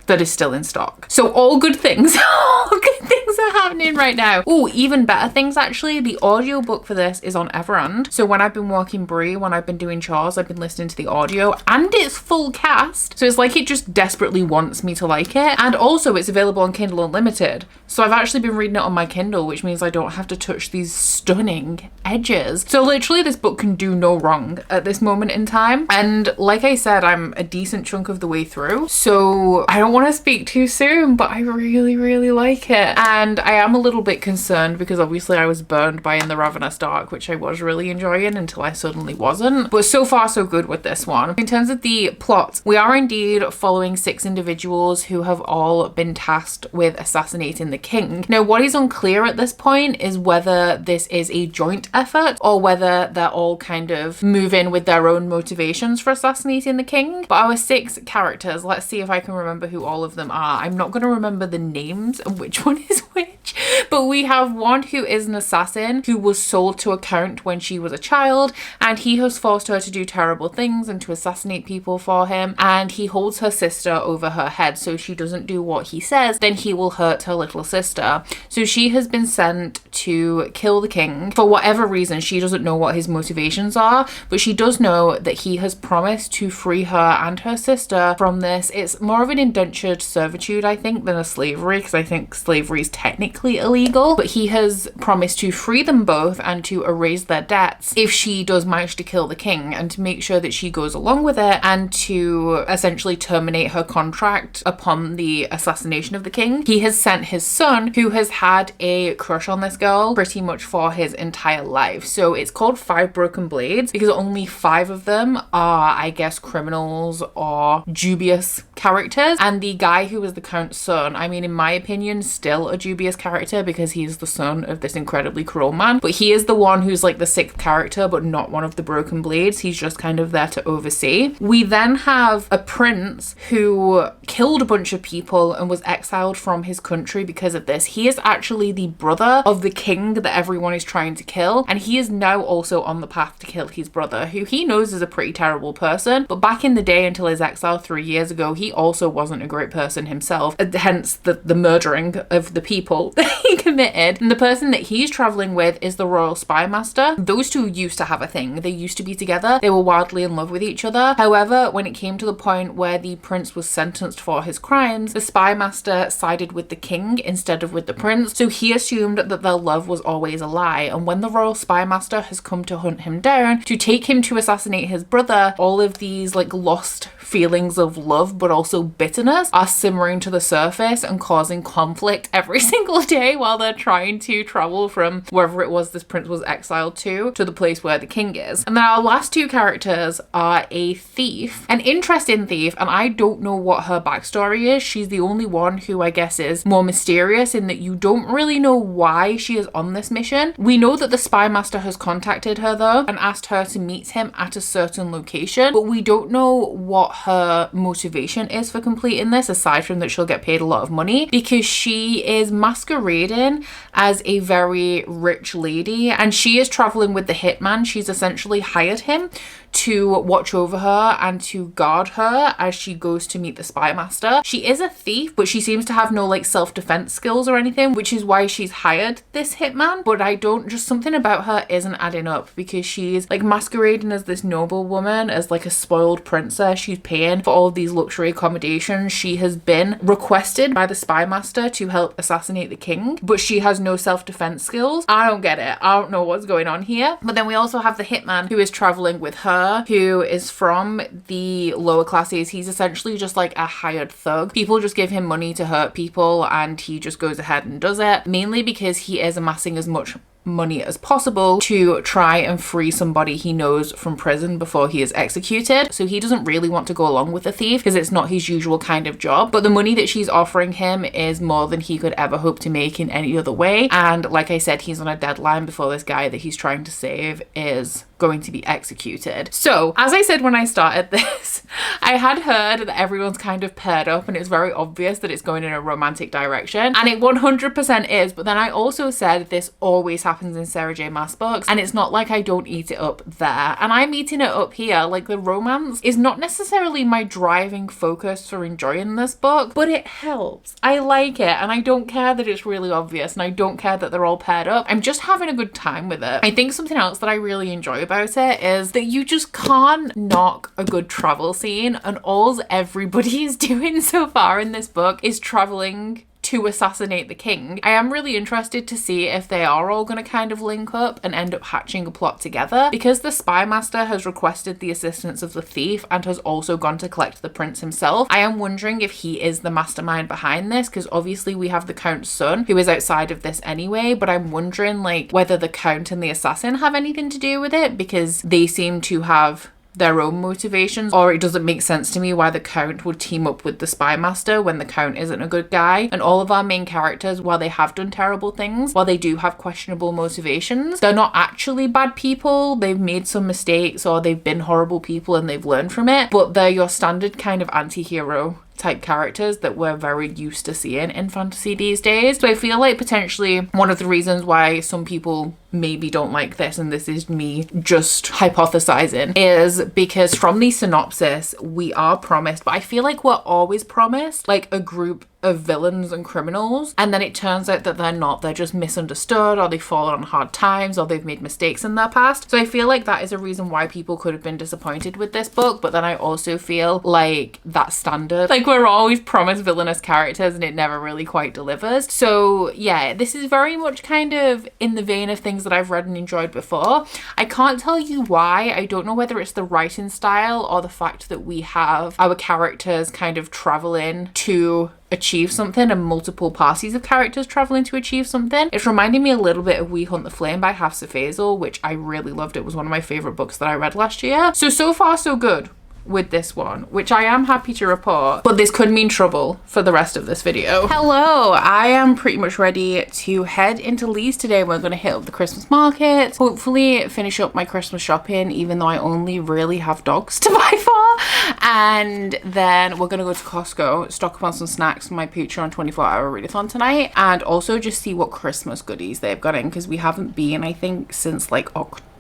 that is still in stock. So all good things. All good things are happening right now. Oh, even better things actually. The audiobook for this is on Everand. So when I've been walking Brie, when I've been doing chores, I've been listening to the audio, and it's full cast. So it's like it just desperately wants me to like it. And also it's available on Kindle Unlimited. So I've actually been reading it on my Kindle, which means I don't have to touch these stunning edges. So literally this book can do no wrong at this moment in time. And like I said, I'm a decent chunk of the way through. So I don't want to speak too soon, but I really, really like it. And I am a little bit concerned because obviously I was burned by In the Ravenous Dark, which I was really enjoying until I suddenly wasn't. But so far so good with this one. In terms of the plot, we are indeed following 6 individuals who have all been tasked with assassinating the king. Now what is unclear at this point is whether this is a joint effort or whether they're all kind of moving with their own motivations for assassinating the king. But our 6 characters, let's see if I can remember who all of them are. I'm not going to remember the names of which one is which, but we have one who is an assassin who was sold to a count when she was a child, and he has forced her to do terrible things and to assassinate people for him, and he holds her sister over her head, so if she doesn't do what he says, then he will hurt her little sister. So she has been sent to kill the king for whatever reason. She doesn't know what his motivations are, but she does know that he has promised to free her and her sister from this. It's more of an indentured servitude, I think, than a slavery, because I think slavery is technically illegal, but he has promised to free them both and to erase their debts if she does manage to kill the king, and to make sure that she goes along with it, and to essentially terminate her contract upon the assassination of the king. He has sent his son, who has had a crush on this girl pretty much for his entire life. So it's called 5 Broken Blades because only 5 of them are, I guess, criminals or dubious characters, and the guy who was the count's son, I mean, in my opinion, still a dubious character because he's the son of this incredibly cruel man, but he is the one who's like the 6th character, but not one of the Broken Blades. He's just kind of there to oversee. We then have a prince who killed a bunch of people and was exiled from his country because of this. He is actually the brother of the king that everyone is trying to kill, and he is now also on the path to kill his brother, who he knows is a pretty terrible person, but back in the day, until his exile 3 years ago, he also wasn't a great person himself, hence the murdering of the people that he committed. And the person that he's traveling with is the royal spy master. Those two used to have a thing. They used to be together. They were wildly in love with each other. However, when it came to the point where the prince was sentenced for his crimes, the spy master sided with the king instead of with the prince, so he assumed that their love was always a lie. And when the royal spy master has come to hunt him down to take him to assassinate his brother, all of these like lost feelings of love but also bitterness are simmering to the surface and causing conflict every single day while they're trying to travel from wherever it was this prince was exiled to the place where the king is. And then our last 2 characters are a thief, an interesting thief, and I don't know what her backstory is. She's the only one who I guess is more mysterious in that you don't really know why she is on this mission. We know that the spy master has contacted her though and asked her to meet him at a certain location, but we don't know what her motivation is for completing this, aside from that she'll get paid a lot of money, because she is masquerading as a very rich lady, and she is traveling with the hitman. She's essentially hired him to watch over her and to guard her as she goes to meet the spy master. She is a thief, but she seems to have no like self-defense skills or anything, which is why she's hired this hitman. But I don't, just something about her isn't adding up, because she's like masquerading as this noble woman, as like a spoiled princess. She's paying for all of these luxury accommodations. She has been requested by the spy master to help assassinate the king, but she has no self-defense skills. I don't get it. I don't know what's going on here. But then we also have the hitman who is traveling with her, who is from the lower classes. He's essentially just like a hired thug. People just give him money to hurt people and he just goes ahead and does it, mainly because he is amassing as much money as possible to try and free somebody he knows from prison before he is executed. So he doesn't really want to go along with the thief because it's not his usual kind of job, but the money that she's offering him is more than he could ever hope to make in any other way. And like I said, he's on a deadline before this guy that he's trying to save is going to be executed. So as I said when I started this, I had heard that everyone's kind of paired up and it's very obvious that it's going in a romantic direction, and it 100% is. But then I also said this always happens in Sarah J Maas books, and it's not like I don't eat it up there, and I'm eating it up here. Like, the romance is not necessarily my driving focus for enjoying this book, but it helps. I like it, and I don't care that it's really obvious, and I don't care that they're all paired up. I'm just having a good time with it. I think something else that I really enjoy about it is that you just can't knock a good travel scene, and all everybody is doing so far in this book is traveling to assassinate the king. I am really interested to see if they are all going to kind of link up and end up hatching a plot together, because the spy master has requested the assistance of the thief and has also gone to collect the prince himself. I am wondering if he is the mastermind behind this, because obviously we have the count's son who is outside of this anyway, but I'm wondering like whether the count and the assassin have anything to do with it, because they seem to have their own motivations, or it doesn't make sense to me why the count would team up with the spy master when the count isn't a good guy. And all of our main characters, while they have done terrible things, while they do have questionable motivations, they're not actually bad people. They've made some mistakes, or they've been horrible people and they've learned from it, but they're your standard kind of anti-hero type characters that we're very used to seeing in fantasy these days. So I feel like potentially one of the reasons why some people maybe don't like this, and this is me just hypothesizing, is because from the synopsis we are promised, but I feel like we're always promised like a group of villains and criminals, and then it turns out that they're not. They're just misunderstood, or they've fallen on hard times, or they've made mistakes in their past. So I feel like that is a reason why people could have been disappointed with this book. But then I also feel like that's standard. Like, we're always promised villainous characters and it never really quite delivers. So yeah, this is very much kind of in the vein of things that I've read and enjoyed before. I can't tell you why. I don't know whether it's the writing style or the fact that we have our characters kind of traveling to achieve something, and multiple parties of characters traveling to achieve something. It's reminding me a little bit of We Hunt the Flame by Hafsa Faisal, which I really loved. It was one of my favorite books that I read last year. So far so good with this one, which I am happy to report, but this could mean trouble for the rest of this video. Hello, I am pretty much ready to head into Leeds today. We're going to hit up the Christmas market, hopefully finish up my Christmas shopping, even though I only really have dogs to buy for, and then we're going to go to Costco, stock up on some snacks for my Patreon 24-hour readathon tonight, and also just see what Christmas goodies they've got in, because we haven't been, I think, since like October.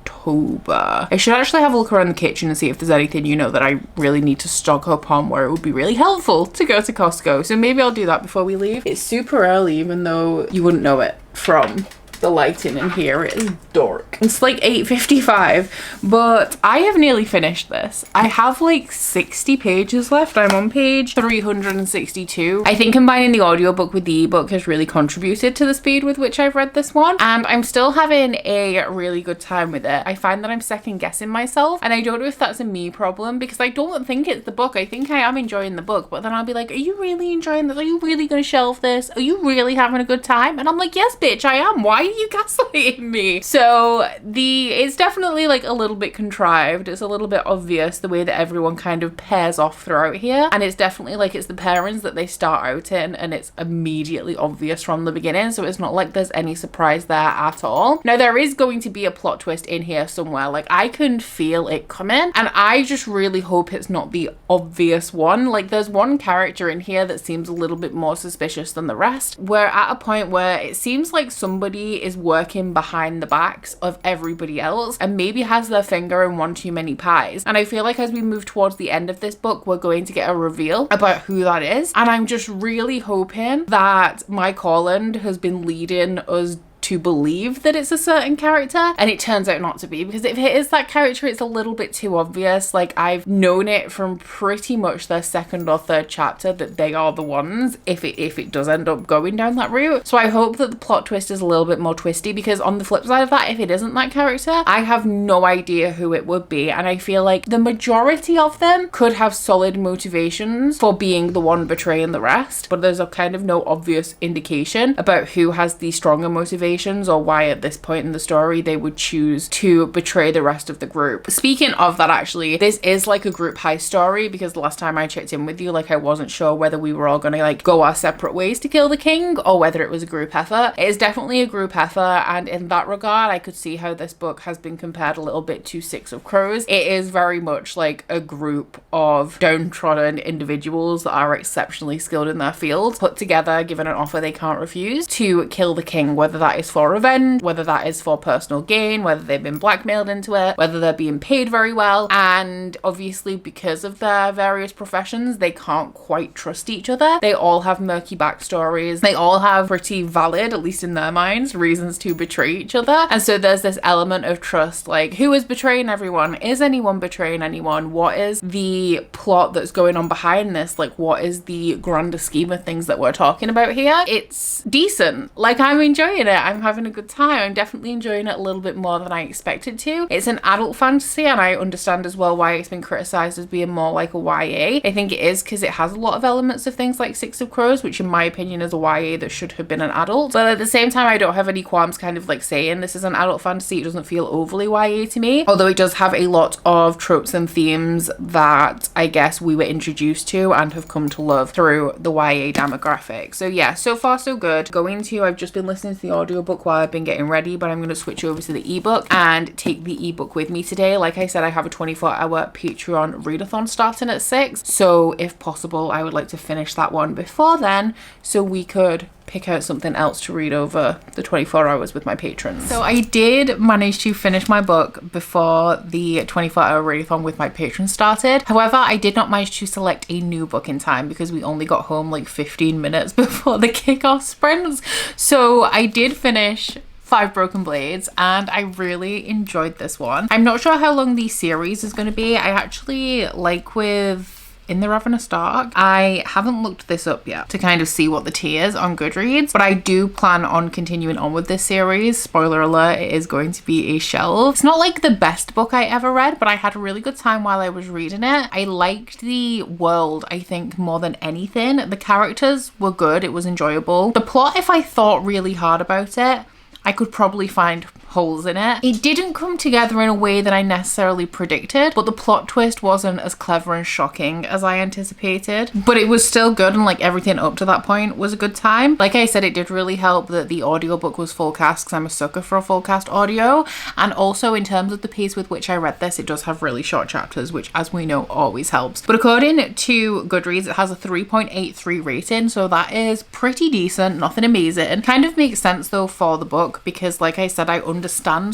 I should actually have a look around the kitchen and see if there's anything, you know, that I really need to stock up on where it would be really helpful to go to Costco. So maybe I'll do that before we leave. It's super early, even though you wouldn't know it from the lighting in here. It is dark. It's like 8:55, but I have nearly finished this. I have like 60 pages left. I'm on page 362. I think combining the audiobook with the ebook has really contributed to the speed with which I've read this one, and I'm still having a really good time with it. I find that I'm second guessing myself, and I don't know if that's a me problem, because I don't think it's the book. I think I am enjoying the book, but then I'll be like, are you really enjoying this? Are you really going to shelve this? Are you really having a good time? And I'm like, yes bitch, I am. Why are you gaslighting me? So it's definitely like a little bit contrived. It's a little bit obvious the way that everyone kind of pairs off throughout here, and it's definitely like it's the pairings that they start out in, and it's immediately obvious from the beginning, so it's not like there's any surprise there at all. Now there is going to be a plot twist in here somewhere. Like, I can feel it coming, and I just really hope it's not the obvious one. Like, there's one character in here that seems a little bit more suspicious than the rest. We're at a point where it seems like somebody is working behind the backs of everybody else and maybe has their finger in one too many pies. And I feel like as we move towards the end of this book, we're going to get a reveal about who that is. And I'm just really hoping that Mike Holland has been leading us to believe that it's a certain character, and it turns out not to be, because if it is that character, it's a little bit too obvious. Like, I've known it from pretty much their second or third chapter that they are the ones, if it does end up going down that route. So I hope that the plot twist is a little bit more twisty, because on the flip side of that, if it isn't that character, I have no idea who it would be. And I feel like the majority of them could have solid motivations for being the one betraying the rest, but there's a kind of no obvious indication about who has the stronger motivation motivations or why at this point in the story they would choose to betray the rest of the group. Speaking of that, actually, this is like a group heist story, because the last time I checked in with you, like, I wasn't sure whether we were all gonna like go our separate ways to kill the king or whether it was a group effort. It is definitely a group effort, and in that regard I could see how this book has been compared a little bit to Six of Crows. It is very much like a group of downtrodden individuals that are exceptionally skilled in their field, put together, given an offer they can't refuse, to kill the king, whether that is for revenge, whether that is for personal gain, whether they've been blackmailed into it, whether they're being paid very well. And obviously, because of their various professions, they can't quite trust each other. They all have murky backstories. They all have pretty valid, at least in their minds, reasons to betray each other. And so there's this element of trust, like, who is betraying everyone? Is anyone betraying anyone? What is the plot that's going on behind this? Like, what is the grander scheme of things that we're talking about here? It's decent. Like, I'm enjoying it. I'm having a good time. I'm definitely enjoying it a little bit more than I expected to. It's an adult fantasy, and I understand as well why it's been criticized as being more like a YA. I think it is because it has a lot of elements of things like Six of Crows, which in my opinion is a YA that should have been an adult. But at the same time, I don't have any qualms kind of like saying this is an adult fantasy. It doesn't feel overly YA to me, although it does have a lot of tropes and themes that I guess we were introduced to and have come to love through the YA demographic. So yeah, so far so good. I've just been listening to the audiobook while I've been getting ready, but I'm going to switch over to the ebook and take the ebook with me today. Like I said, I have a 24-hour Patreon readathon starting at 6, so if possible I would like to finish that one before then, so we could pick out something else to read over the 24 hours with my patrons. So I did manage to finish my book before the 24-hour readathon with my patrons started. However, I did not manage to select a new book in time because we only got home like 15 minutes before the kickoff sprints. So I did finish 5 Broken Blades, and I really enjoyed this one. I'm not sure how long the series is going to be. I actually, like with In the Ravenous Dark, I haven't looked this up yet to kind of see what the tea is on Goodreads, but I do plan on continuing on with this series. Spoiler alert, it is going to be a Shelve. It's not like the best book I ever read, but I had a really good time while I was reading it. I liked the world, I think, more than anything. The characters were good, it was enjoyable. The plot, if I thought really hard about it, I could probably find holes in it. It didn't come together in a way that I necessarily predicted, but the plot twist wasn't as clever and shocking as I anticipated. But it was still good, and like everything up to that point was a good time. Like I said, it did really help that the audiobook was full cast, because I'm a sucker for a full cast audio. And also in terms of the pace with which I read this, it does have really short chapters, which as we know always helps. But according to Goodreads, it has a 3.83 rating, so that is pretty decent, nothing amazing. Kind of makes sense though for the book, because like I said, I understand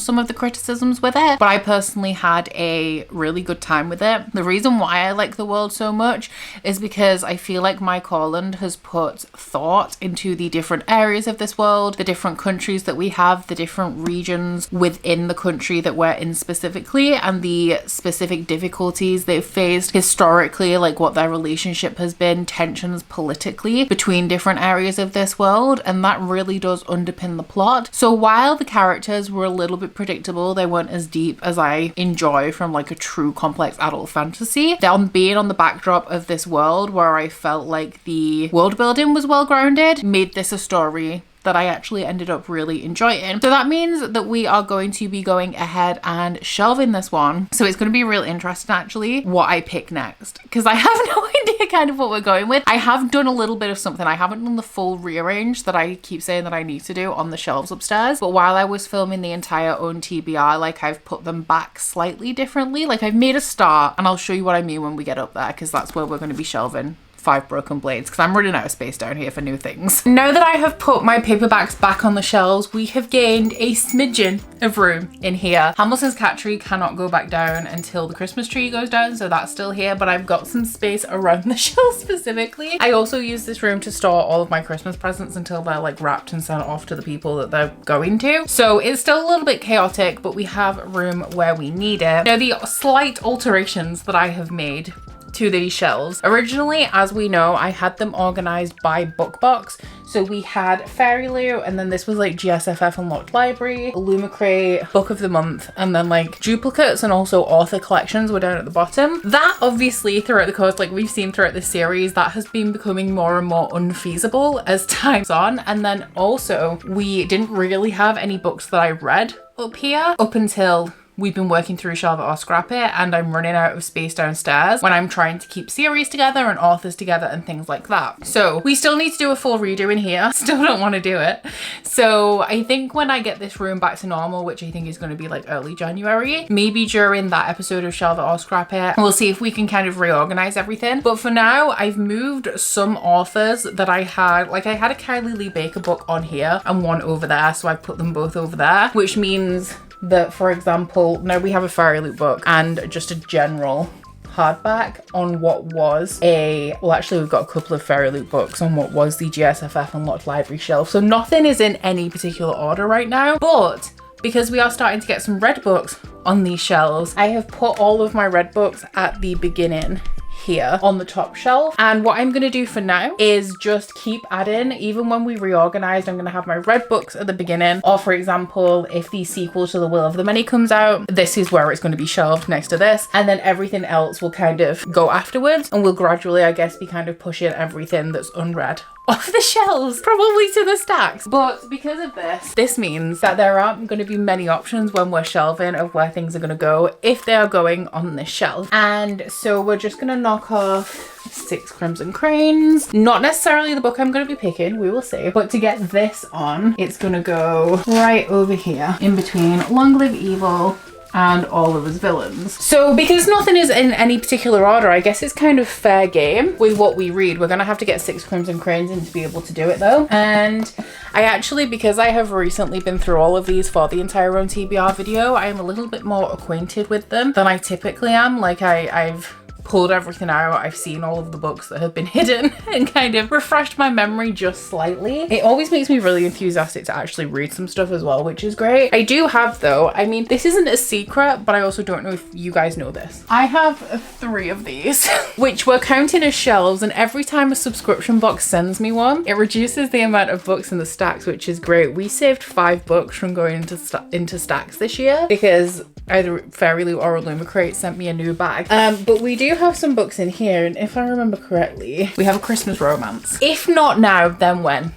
some of the criticisms with it, but I personally had a really good time with it. The reason why I like the world so much is because I feel like Mike Holland has put thought into the different areas of this world, the different countries that we have, the different regions within the country that we're in specifically, and the specific difficulties they've faced historically, like what their relationship has been, tensions politically between different areas of this world, and that really does underpin the plot. So while the characters were a little bit predictable, they weren't as deep as I enjoy from like a true complex adult fantasy. Being on the backdrop of this world where I felt like the world building was well grounded made this a story that I actually ended up really enjoying. So that means that we are going to be going ahead and shelving this one. So it's going to be real interesting actually what I pick next, because I have no idea kind of what we're going with. I have done a little bit of something. I haven't done the full rearrange that I keep saying that I need to do on the shelves upstairs, but while I was filming the entire own TBR, like I've put them back slightly differently. Like I've made a start, and I'll show you what I mean when we get up there, because that's where we're going to be shelving 5 Broken Blades, because I'm running out of space down here for new things. Now that I have put my paperbacks back on the shelves, we have gained a smidgen of room in here. Hamilton's Cat Tree cannot go back down until the Christmas tree goes down, so that's still here, but I've got some space around the shelf specifically. I also use this room to store all of my Christmas presents until they're like wrapped and sent off to the people that they're going to. So it's still a little bit chaotic, but we have room where we need it. Now the slight alterations that I have made to these shelves. Originally, as we know, I had them organized by book box. So we had Fairy Loot, and then this was like GSFF Unlocked Library, Illumicrate, Book of the Month, and then like duplicates and also author collections were down at the bottom. That obviously throughout the course, like we've seen throughout the series, that has been becoming more and more unfeasible as time's on. And then also we didn't really have any books that I read up here up until we've been working through Shelve It or Scrap It, and I'm running out of space downstairs when I'm trying to keep series together and authors together and things like that. So we still need to do a full redo in here. Still don't want to do it. So I think when I get this room back to normal, which I think is going to be like early January, maybe during that episode of Shelve It or Scrap It, we'll see if we can kind of reorganize everything. But for now, I've moved some authors that I had, like I had a Kylie Lee Baker book on here and one over there. So I put them both over there, which means that, for example, now we have a Fairy Loot book and just a general hardback on what was well actually we've got a couple of Fairy Loot books on what was the GSFF Unlocked Library shelf. So nothing is in any particular order right now, but because we are starting to get some red books on these shelves, I have put all of my red books at the beginning here on the top shelf. And what I'm going to do for now is just keep adding. Even when we reorganize, I'm going to have my red books at the beginning. Or for example, if the sequel to The Will of the Many comes out, this is where it's going to be shelved next to this. And then everything else will kind of go afterwards. And we'll gradually, I guess, be kind of pushing everything that's unread off the shelves, probably to the stacks. But because of this means that there aren't going to be many options when we're shelving of where things are going to go if they are going on this shelf. And so we're just going to knock off 6 Crimson Cranes. Not necessarily the book I'm going to be picking, we will see. But to get this on, it's going to go right over here in between Long Live Evil and All of Us Villains. So because nothing is in any particular order, I guess it's kind of fair game with what we read. We're gonna have to get 6 Crimson Cranes in to be able to do it though. And I actually, because I have recently been through all of these for the entire own TBR video, I am a little bit more acquainted with them than I typically am. Like I've pulled everything out, I've seen all of the books that have been hidden and kind of refreshed my memory just slightly. It always makes me really enthusiastic to actually read some stuff as well, which is great. I do have though, I mean, this isn't a secret, but I also don't know if you guys know this. I have 3 of these, which we're counting as shelves, and every time a subscription box sends me one, it reduces the amount of books in the stacks, which is great. We saved 5 books from going into stacks this year because either Fairy Loot or Illumicrate sent me a new bag. But we do have some books in here, and if I remember correctly, we have a Christmas romance. If not now, then when?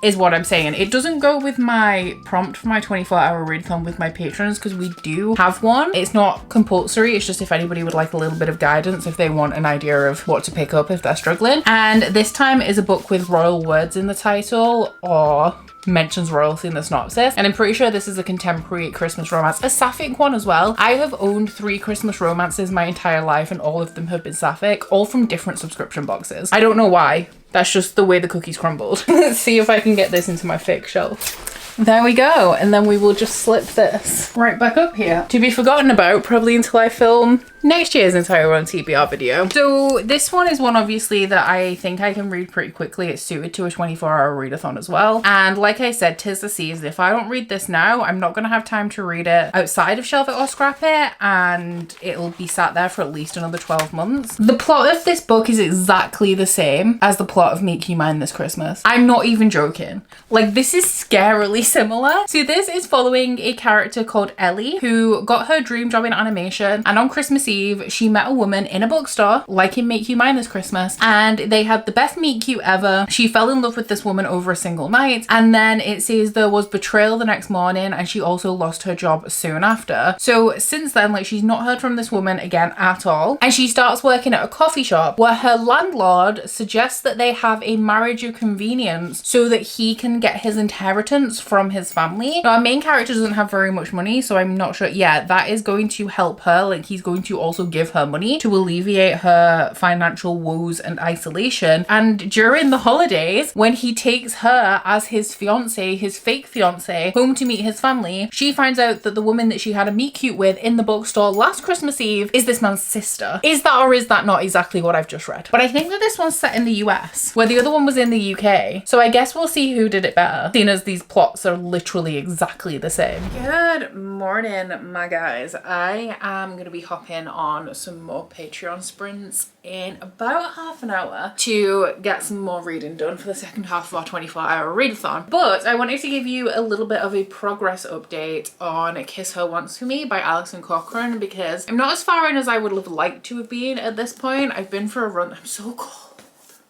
Is what I'm saying. It doesn't go with my prompt for my 24-hour readathon with my patrons because we do have one. It's not compulsory, it's just if anybody would like a little bit of guidance, if they want an idea of what to pick up if they're struggling. And this time is a book with royal words in the title or mentions royalty in the synopsis, and I'm pretty sure this is a contemporary Christmas romance, a sapphic one as well. I have owned 3 Christmas romances my entire life, and all of them have been sapphic, all from different subscription boxes. I don't know why. That's just the way the cookies crumbled. Let's see if I can get this into my fake shelf. There we go, and then we will just slip this right back up here to be forgotten about probably until I film next year's entire one TBR video. So this one is one obviously that I think I can read pretty quickly. It's suited to a 24-hour readathon as well, and like I said, 'tis the season. If I don't read this now, I'm not gonna have time to read it outside of Shelve It or Scrap It, and it'll be sat there for at least another 12 months. The plot of this book is exactly the same as the plot of Make You Mine This Christmas. I'm not even joking. Like, this is scarily similar. So this is following a character called Ellie who got her dream job in animation, and on Christmas Eve she met a woman in a bookstore like in Make You Mine This Christmas, and they had the best meet cute ever. She fell in love with this woman over a single night, and then it says there was betrayal the next morning, and she also lost her job soon after. So since then, like, she's not heard from this woman again at all, and she starts working at a coffee shop where her landlord suggests that they have a marriage of convenience so that he can get his inheritance from his family. Now, our main character doesn't have very much money, so I'm not sure. Yeah, that is going to help her. Like, he's going to also give her money to alleviate her financial woes and isolation. And during the holidays, when he takes her as his fiance, his fake fiance, home to meet his family, she finds out that the woman that she had a meet cute with in the bookstore last Christmas Eve is this man's sister. Is that or is that not exactly what I've just read? But I think that this one's set in the US, where the other one was in the UK. So I guess we'll see who did it better, seeing as these plots are literally exactly the same. Good morning, my guys. I am going to be hopping in on some more Patreon sprints in about half an hour to get some more reading done for the second half of our 24-hour readathon. But I wanted to give you a little bit of a progress update on Kiss Her Once For Me by Alison Cochrane, because I'm not as far in as I would have liked to have been at this point. I've been for a run. I'm so cold.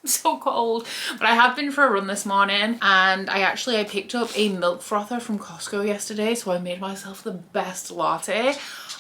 So cold, but I have been for a run this morning, and I picked up a milk frother from Costco yesterday, so I made myself the best latte.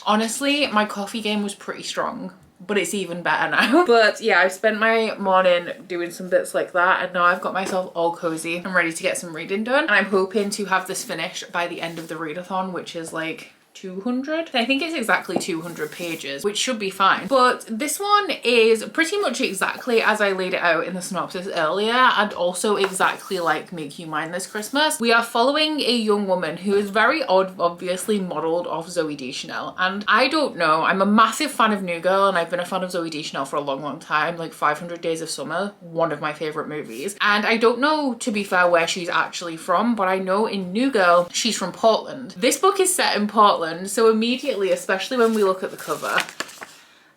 Honestly, my coffee game was pretty strong, but it's even better now. But yeah, I've spent my morning doing some bits like that, and now I've got myself all cozy. I'm ready to get some reading done, and I'm hoping to have this finished by the end of the readathon, which is like 200. I think it's exactly 200 pages, which should be fine. But this one is pretty much exactly as I laid it out in the synopsis earlier, and also exactly like Make You Mine This Christmas. We are following a young woman who is very obviously modelled off Zooey Deschanel, and I don't know, I'm a massive fan of New Girl, and I've been a fan of Zooey Deschanel for a long time, like 500 Days of Summer, one of my favourite movies. And I don't know, to be fair, where she's actually from, but I know in New Girl she's from Portland. This book is set in Portland, so immediately, especially when we look at the cover,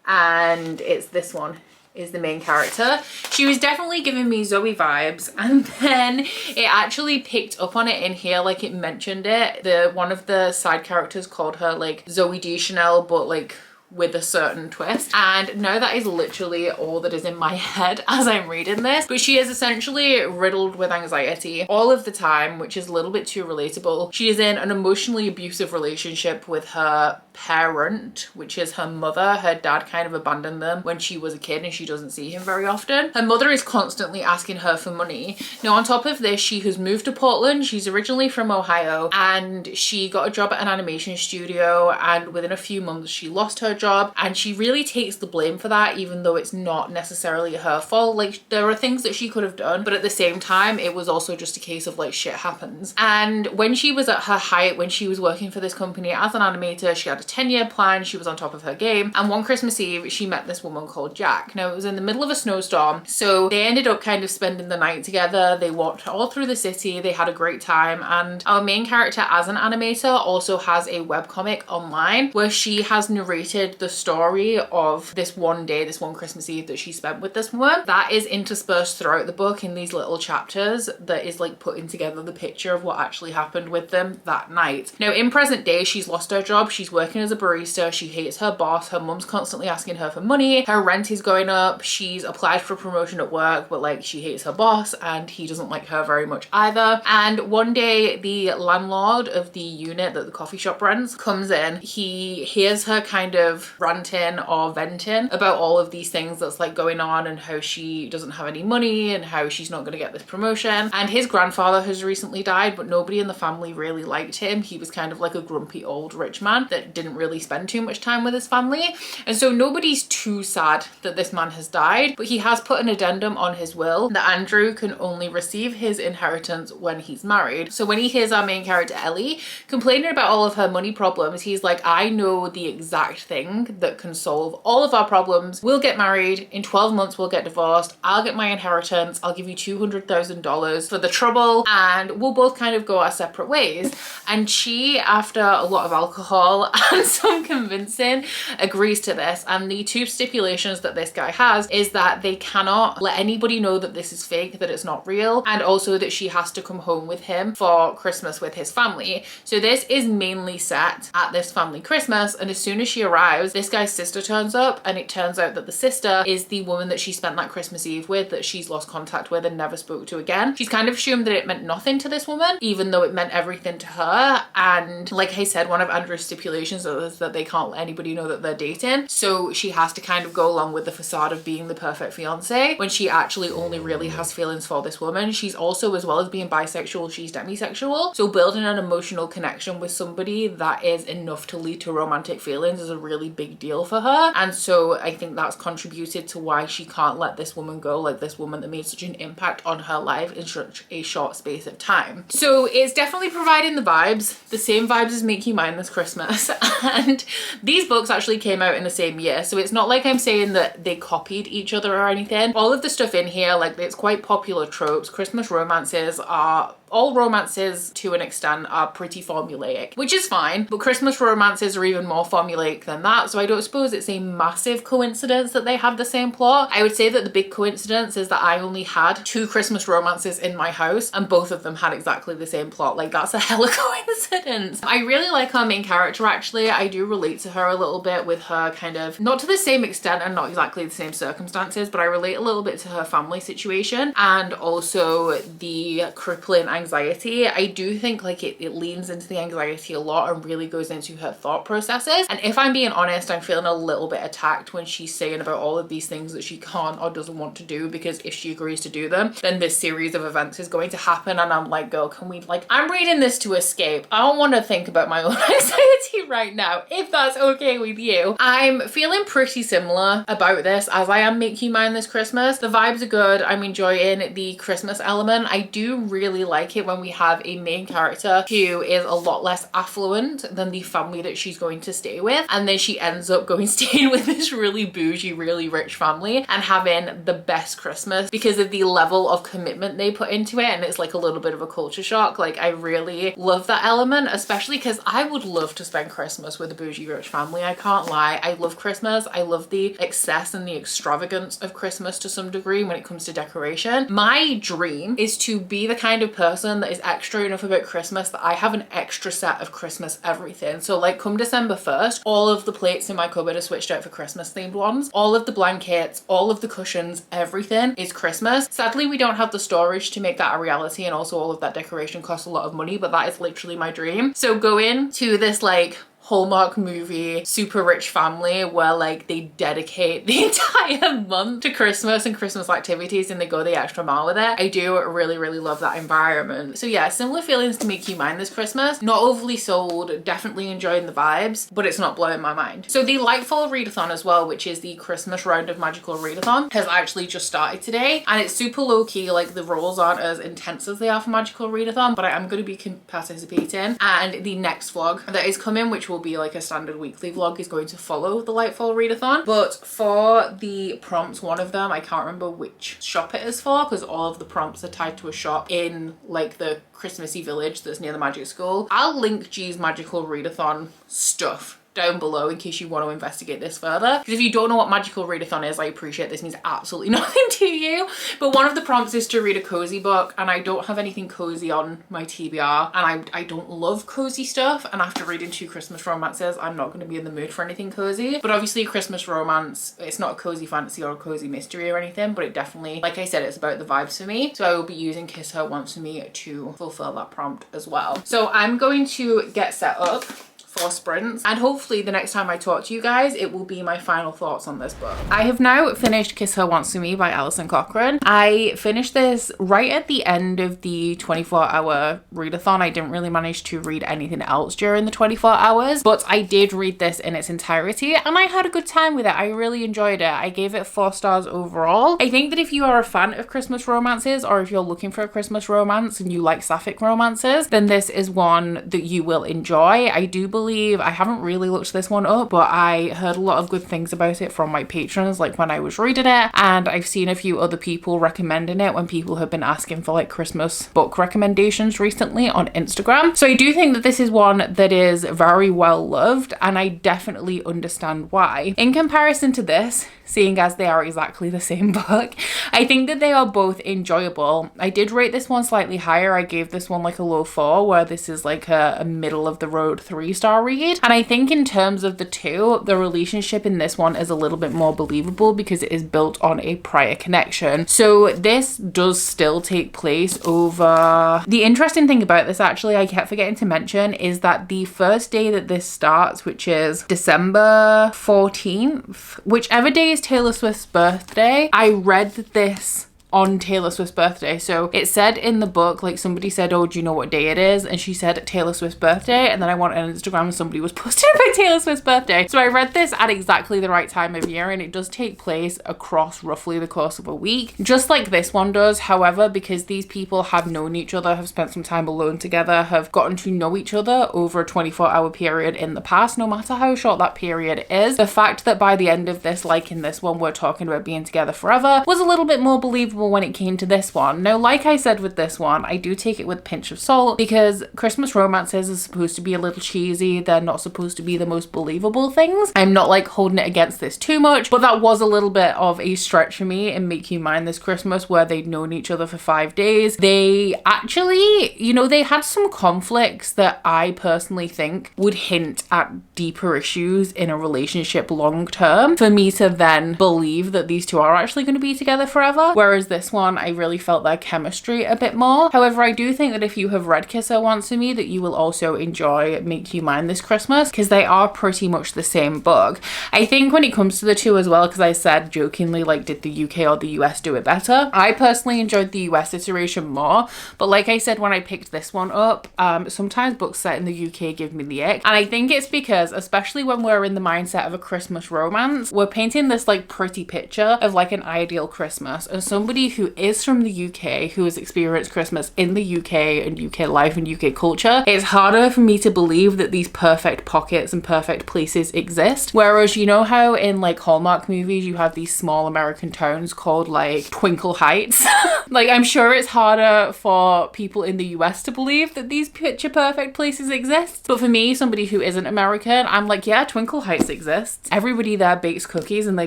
and it's this one is the main character, she was definitely giving me Zoe vibes, and then it actually picked up on it in here, like it mentioned it. One of the side characters called her like Zooey Deschanel, but like with a certain twist, and now that is literally all that is in my head as I'm reading this. But she is essentially riddled with anxiety all of the time, which is a little bit too relatable. She is in an emotionally abusive relationship with her parent, which is her mother. Her dad kind of abandoned them when she was a kid, and she doesn't see him very often. Her mother is constantly asking her for money. Now on top of this, she has moved to Portland. She's originally from Ohio, and she got a job at an animation studio, and within a few months she lost her job, and she really takes the blame for that, even though it's not necessarily her fault. Like, there are things that she could have done, but at the same time it was also just a case of like, shit happens. And when she was at her height, when she was working for this company as an animator, she had a 10-year plan, she was on top of her game, and one Christmas Eve she met this woman called Jack. Now it was in the middle of a snowstorm, so they ended up kind of spending the night together. They walked all through the city, they had a great time, and our main character as an animator also has a webcomic online where she has narrated the story of this one day, this one Christmas Eve that she spent with this woman. That is interspersed throughout the book in these little chapters that is like putting together the picture of what actually happened with them that night. Now in present day, she's lost her job, she's working as a barista, she hates her boss, her mum's constantly asking her for money, her rent is going up, she's applied for a promotion at work, but like she hates her boss and he doesn't like her very much either. And one day the landlord of the unit that the coffee shop rents comes in, he hears her kind of ranting or venting about all of these things that's like going on, and how she doesn't have any money and how she's not going to get this promotion. And his grandfather has recently died, but nobody in the family really liked him. He was kind of like a grumpy old rich man that didn't really spend too much time with his family, and so nobody's too sad that this man has died. But he has put an addendum on his will that Andrew can only receive his inheritance when he's married. So when he hears our main character Ellie complaining about all of her money problems, he's like, I know the exact thing that can solve all of our problems. We'll get married, in 12 months we'll get divorced, I'll get my inheritance, I'll give you $200,000 for the trouble, and we'll both kind of go our separate ways. And she, after a lot of alcohol and some convincing, agrees to this. And the two stipulations that this guy has is that they cannot let anybody know that this is fake, that it's not real, and also that she has to come home with him for Christmas with his family. So this is mainly set at this family Christmas, and as soon as she arrives, this guy's sister turns up, and it turns out that the sister is the woman that she spent that Christmas Eve with, that she's lost contact with and never spoke to again. She's kind of assumed that it meant nothing to this woman, even though it meant everything to her. And like I said, one of Andrew's stipulations is that they can't let anybody know that they're dating, so she has to kind of go along with the facade of being the perfect fiance when she actually only really has feelings for this woman. She's also, as well as being bisexual, she's demisexual, so building an emotional connection with somebody that is enough to lead to romantic feelings is a really big deal for her. And so I think that's contributed to why she can't let this woman go, like this woman that made such an impact on her life in such a short space of time. So it's definitely providing the vibes, the same vibes as Make You Mine This Christmas. And these books actually came out in the same year, so it's not like I'm saying that they copied each other or anything. All of the stuff in here, like, it's quite popular tropes. Christmas romances are all romances to an extent are pretty formulaic, which is fine, but Christmas romances are even more formulaic than that. So I don't suppose it's a massive coincidence that they have the same plot. I would say that the big coincidence is that I only had 2 Christmas romances in my house and both of them had exactly the same plot. Like, that's a hella coincidence. I really like our main character actually. I do relate to her a little bit with her kind of, not to the same extent and not exactly the same circumstances, but I relate a little bit to her family situation and also the crippling anxiety. I do think like it leans into the anxiety a lot and really goes into her thought processes. And if I'm being honest, I'm feeling a little bit attacked when she's saying about all of these things that she can't or doesn't want to do, because if she agrees to do them, then this series of events is going to happen. And I'm like, girl, can we, like, I'm reading this to escape. I don't want to think about my own anxiety right now, if that's okay with you. I'm feeling pretty similar about this as I am Make You Mine this Christmas. The vibes are good. I'm enjoying the Christmas element. I do really like it when we have a main character who is a lot less affluent than the family that she's going to stay with, and then she ends up going staying with this really bougie, really rich family and having the best Christmas because of the level of commitment they put into it. And it's like a little bit of a culture shock. Like, I really love that element, especially because I would love to spend Christmas with a bougie rich family. I can't lie. I love Christmas. I love the excess and the extravagance of Christmas to some degree when it comes to decoration. My dream is to be the kind of person that is extra enough about Christmas that I have an extra set of Christmas everything. So like come December 1st, all of the plates in my cupboard are switched out for Christmas themed ones. All of the blankets, all of the cushions, everything is Christmas. Sadly, we don't have the storage to make that a reality, and also all of that decoration costs a lot of money, but that is literally my dream. So going to this like Hallmark movie, super rich family where like they dedicate the entire month to Christmas and Christmas activities and they go the extra mile with it. I do really, really love that environment. So yeah, similar feelings to Make You Mine this Christmas. Not overly sold, definitely enjoying the vibes, but it's not blowing my mind. So the Lightfall Readathon as well, which is the Christmas round of Magical Readathon, has actually just started today, and it's super low key. Like, the rules aren't as intense as they are for Magical Readathon, but I am going to be participating. And the next vlog that is coming, which will be like a standard weekly vlog, is going to follow the Lightfall Readathon. But for the prompts, one of them, I can't remember which shop it is for because all of the prompts are tied to a shop in like the Christmassy village that's near the magic school. I'll link G's Magical Readathon stuff down below in case you want to investigate this further, because if you don't know what Magical Readathon is, I appreciate this means absolutely nothing to you, but one of the prompts is to read a cozy book, and I don't have anything cozy on my TBR, and I don't love cozy stuff, and after reading 2 Christmas romances, I'm not going to be in the mood for anything cozy. But obviously a Christmas romance, it's not a cozy fantasy or a cozy mystery or anything, but it definitely, like I said, it's about the vibes for me. So I will be using Kiss Her Once for Me to fulfill that prompt as well. So I'm going to get set up for sprints, and hopefully the next time I talk to you guys, it will be my final thoughts on this book. I have now finished Kiss Her Once for Me by Alison Cochrane. I finished this right at the end of the 24-hour readathon. I didn't really manage to read anything else during the 24 hours, but I did read this in its entirety and I had a good time with it. I really enjoyed it. I gave it 4 stars overall. I think that if you are a fan of Christmas romances, or if you're looking for a Christmas romance and you like sapphic romances, then this is one that you will enjoy. I do believe, I haven't really looked this one up, but I heard a lot of good things about it from my patrons, like when I was reading it, and I've seen a few other people recommending it when people have been asking for like Christmas book recommendations recently on Instagram. So I do think that this is one that is very well loved, and I definitely understand why. In comparison to this, seeing as they are exactly the same book, I think that they are both enjoyable. I did rate this one slightly higher. I gave this one like a low 4, where this is like a middle of the road 3-star read. And I think in terms of the two, the relationship in this one is a little bit more believable because it is built on a prior connection. So this does still take place over... The interesting thing about this, actually, I kept forgetting to mention, is that the first day that this starts, which is December 14th, whichever day is Taylor Swift's birthday, I read this on Taylor Swift's birthday. So it said in the book, like somebody said, oh, do you know what day it is? And she said Taylor Swift's birthday. And then I went on Instagram and somebody was posting about Taylor Swift's birthday. So I read this at exactly the right time of year, and it does take place across roughly the course of a week, just like this one does. However, because these people have known each other, have spent some time alone together, have gotten to know each other over a 24-hour period in the past, no matter how short that period is, the fact that by the end of this, like in this one, we're talking about being together forever was a little bit more believable unbelievable when it came to this one. Now, like I said with this one, I do take it with a pinch of salt because Christmas romances are supposed to be a little cheesy. They're not supposed to be the most believable things. I'm not like holding it against this too much, but that was a little bit of a stretch for me in Make You Mine This Christmas, where they'd known each other for 5 days. They actually, you know, they had some conflicts that I personally think would hint at deeper issues in a relationship long term for me to then believe that these two are actually going to be together forever. Whereas this one, I really felt their chemistry a bit more. However, I do think that if you have read Kiss Her Once For Me, that you will also enjoy Make You Mine This Christmas, because they are pretty much the same book. I think when it comes to the two as well, because I said jokingly, like, did the UK or the US do it better? I personally enjoyed the US iteration more, but like I said when I picked this one up, sometimes books set in the UK give me the ick. And I think it's because, especially when we're in the mindset of a Christmas romance, we're painting this like pretty picture of like an ideal Christmas. As somebody who is from the UK, who has experienced Christmas in the UK and UK life and UK culture, it's harder for me to believe that these perfect pockets and perfect places exist. Whereas, you know how in like Hallmark movies you have these small American towns called like Twinkle Heights? Like, I'm sure it's harder for people in the US to believe that these picture perfect places exist. But for me, somebody who isn't American, I'm like, yeah, Twinkle Heights exists. Everybody there bakes cookies and they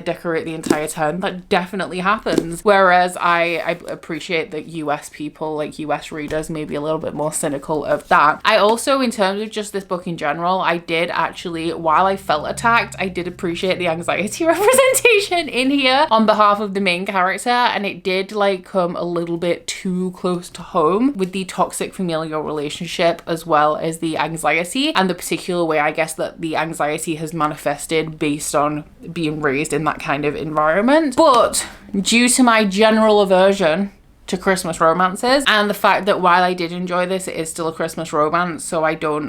decorate the entire town. That definitely happens. Whereas I appreciate that US people, like US readers, may be a little bit more cynical of that. I also, in terms of just this book in general, I did actually, while I felt attacked, I did appreciate the anxiety representation in here on behalf of the main character, and it did like come a little bit too close to home with the toxic familial relationship as well as the anxiety, and the particular way I guess that the anxiety has manifested based on being raised in that kind of environment. But due to my general aversion to Christmas romances, and the fact that while I did enjoy this, it is still a Christmas romance, so I don't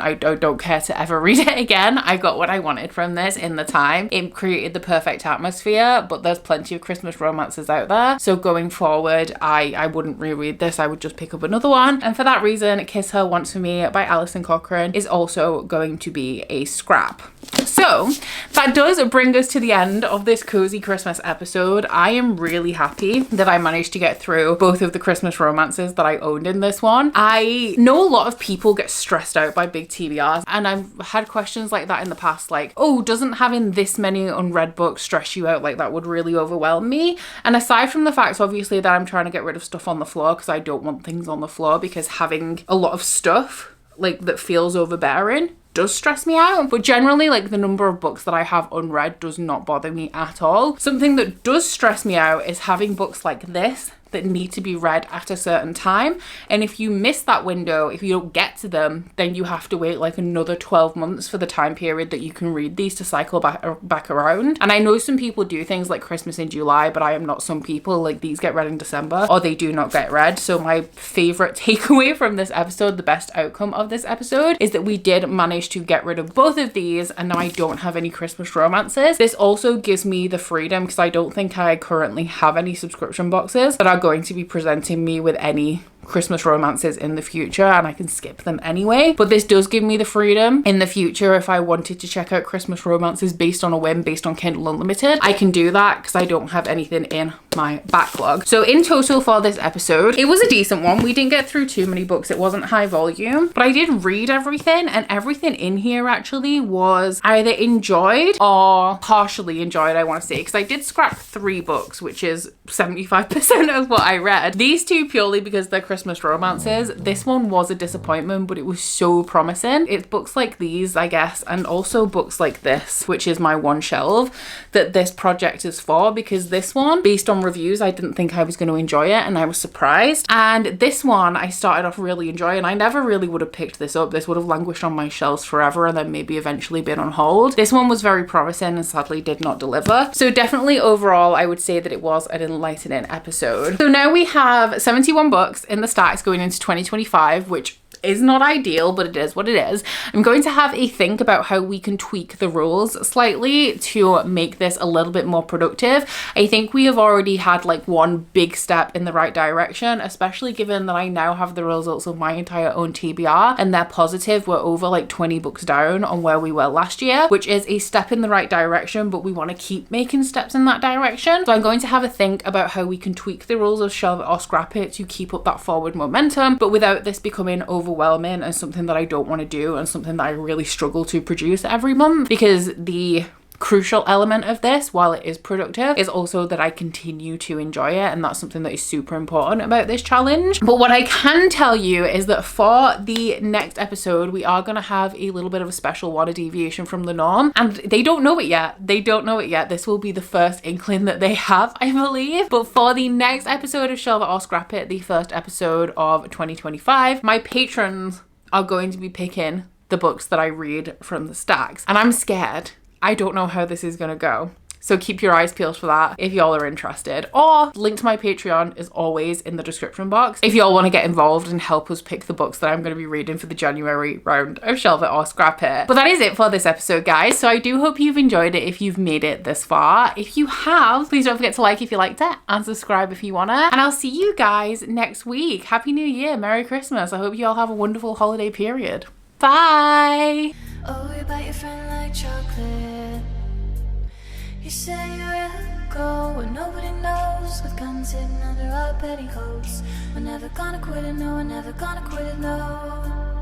care to ever read it again. I got what I wanted from this in the time. It created the perfect atmosphere, but there's plenty of Christmas romances out there, so going forward I wouldn't reread this. I would just pick up another one, and for that reason, Kiss Her Once For Me by Alison Cochrane is also going to be a scrap. So that does bring us to the end of this cozy Christmas episode. I am really happy that I managed to get through both of the Christmas romances that I owned in this one. I know a lot of people get stressed out by big TBRs, and I've had questions like that in the past, like, oh, doesn't having this many unread books stress you out? Like, that would really overwhelm me. And aside from the fact, obviously, that I'm trying to get rid of stuff on the floor because I don't want things on the floor, because having a lot of stuff like that feels overbearing does stress me out. But generally, like, the number of books that I have unread does not bother me at all. Something that does stress me out is having books like this that need to be read at a certain time, and if you miss that window, if you don't get to them, then you have to wait like another 12 months for the time period that you can read these to cycle back around. And I know some people do things like Christmas in July, but I am not some people. Like, these get read in December or they do not get read. So my favorite takeaway from this episode, the best outcome of this episode, is that we did manage to get rid of both of these, and now I don't have any Christmas romances. This also gives me the freedom, because I don't think I currently have any subscription boxes that are going to be presenting me with any Christmas romances in the future, and I can skip them anyway. But this does give me the freedom in the future, if I wanted to check out Christmas romances based on a whim, based on Kindle Unlimited, I can do that because I don't have anything in my backlog. So in total for this episode, it was a decent one. We didn't get through too many books. It wasn't high volume, but I did read everything, and everything in here actually was either enjoyed or partially enjoyed, I want to say, because I did scrap 3 books, which is 75% of what I read. These 2 purely because they're Christmas romances. This one was a disappointment, but it was so promising. It's books like these, I guess, and also books like this, which is my one Shelve, that this project is for, because this one, based on reviews, I didn't think I was going to enjoy it, and I was surprised. And this one I started off really enjoying. I never really would have picked this up. This would have languished on my shelves forever and then maybe eventually been on hold. This one was very promising and sadly did not deliver. So definitely overall, I would say that it was an enlightening episode. So now we have 71 books in the stacks going into 2025, which is not ideal, but it is what it is. I'm going to have a think about how we can tweak the rules slightly to make this a little bit more productive. I think we have already had like one big step in the right direction, especially given that I now have the results of my entire own TBR and they're positive. We're over like 20 books down on where we were last year, which is a step in the right direction, but we want to keep making steps in that direction. So I'm going to have a think about how we can tweak the rules of Shelve It or Scrap It to keep up that forward momentum, but without this becoming overwhelming and something that I don't want to do and something that I really struggle to produce every month, because the crucial element of this, while it is productive, is also that I continue to enjoy it, and that's something that is super important about this challenge. But what I can tell you is that for the next episode we are going to have a little bit of a special one, a deviation from the norm, and they don't know it yet. This will be the first inkling that they have, I believe. But for the next episode of Shelve It or Scrap It, the first episode of 2025, my patrons are going to be picking the books that I read from the stacks, and I'm scared. I don't know how this is going to go. So keep your eyes peeled for that if y'all are interested. Or link to my Patreon is always in the description box if y'all want to get involved and help us pick the books that I'm going to be reading for the January round of Shelve It or Scrap It. But that is it for this episode, guys. So I do hope you've enjoyed it if you've made it this far. If you have, please don't forget to like if you liked it and subscribe if you wanna. And I'll see you guys next week. Happy New Year. Merry Christmas. I hope you all have a wonderful holiday period. Bye. Oh, you bite your friend like chocolate. You say you're a go and nobody knows, with guns hidden under our petticoats. We're never gonna quit it, no, we're never gonna quit it, no.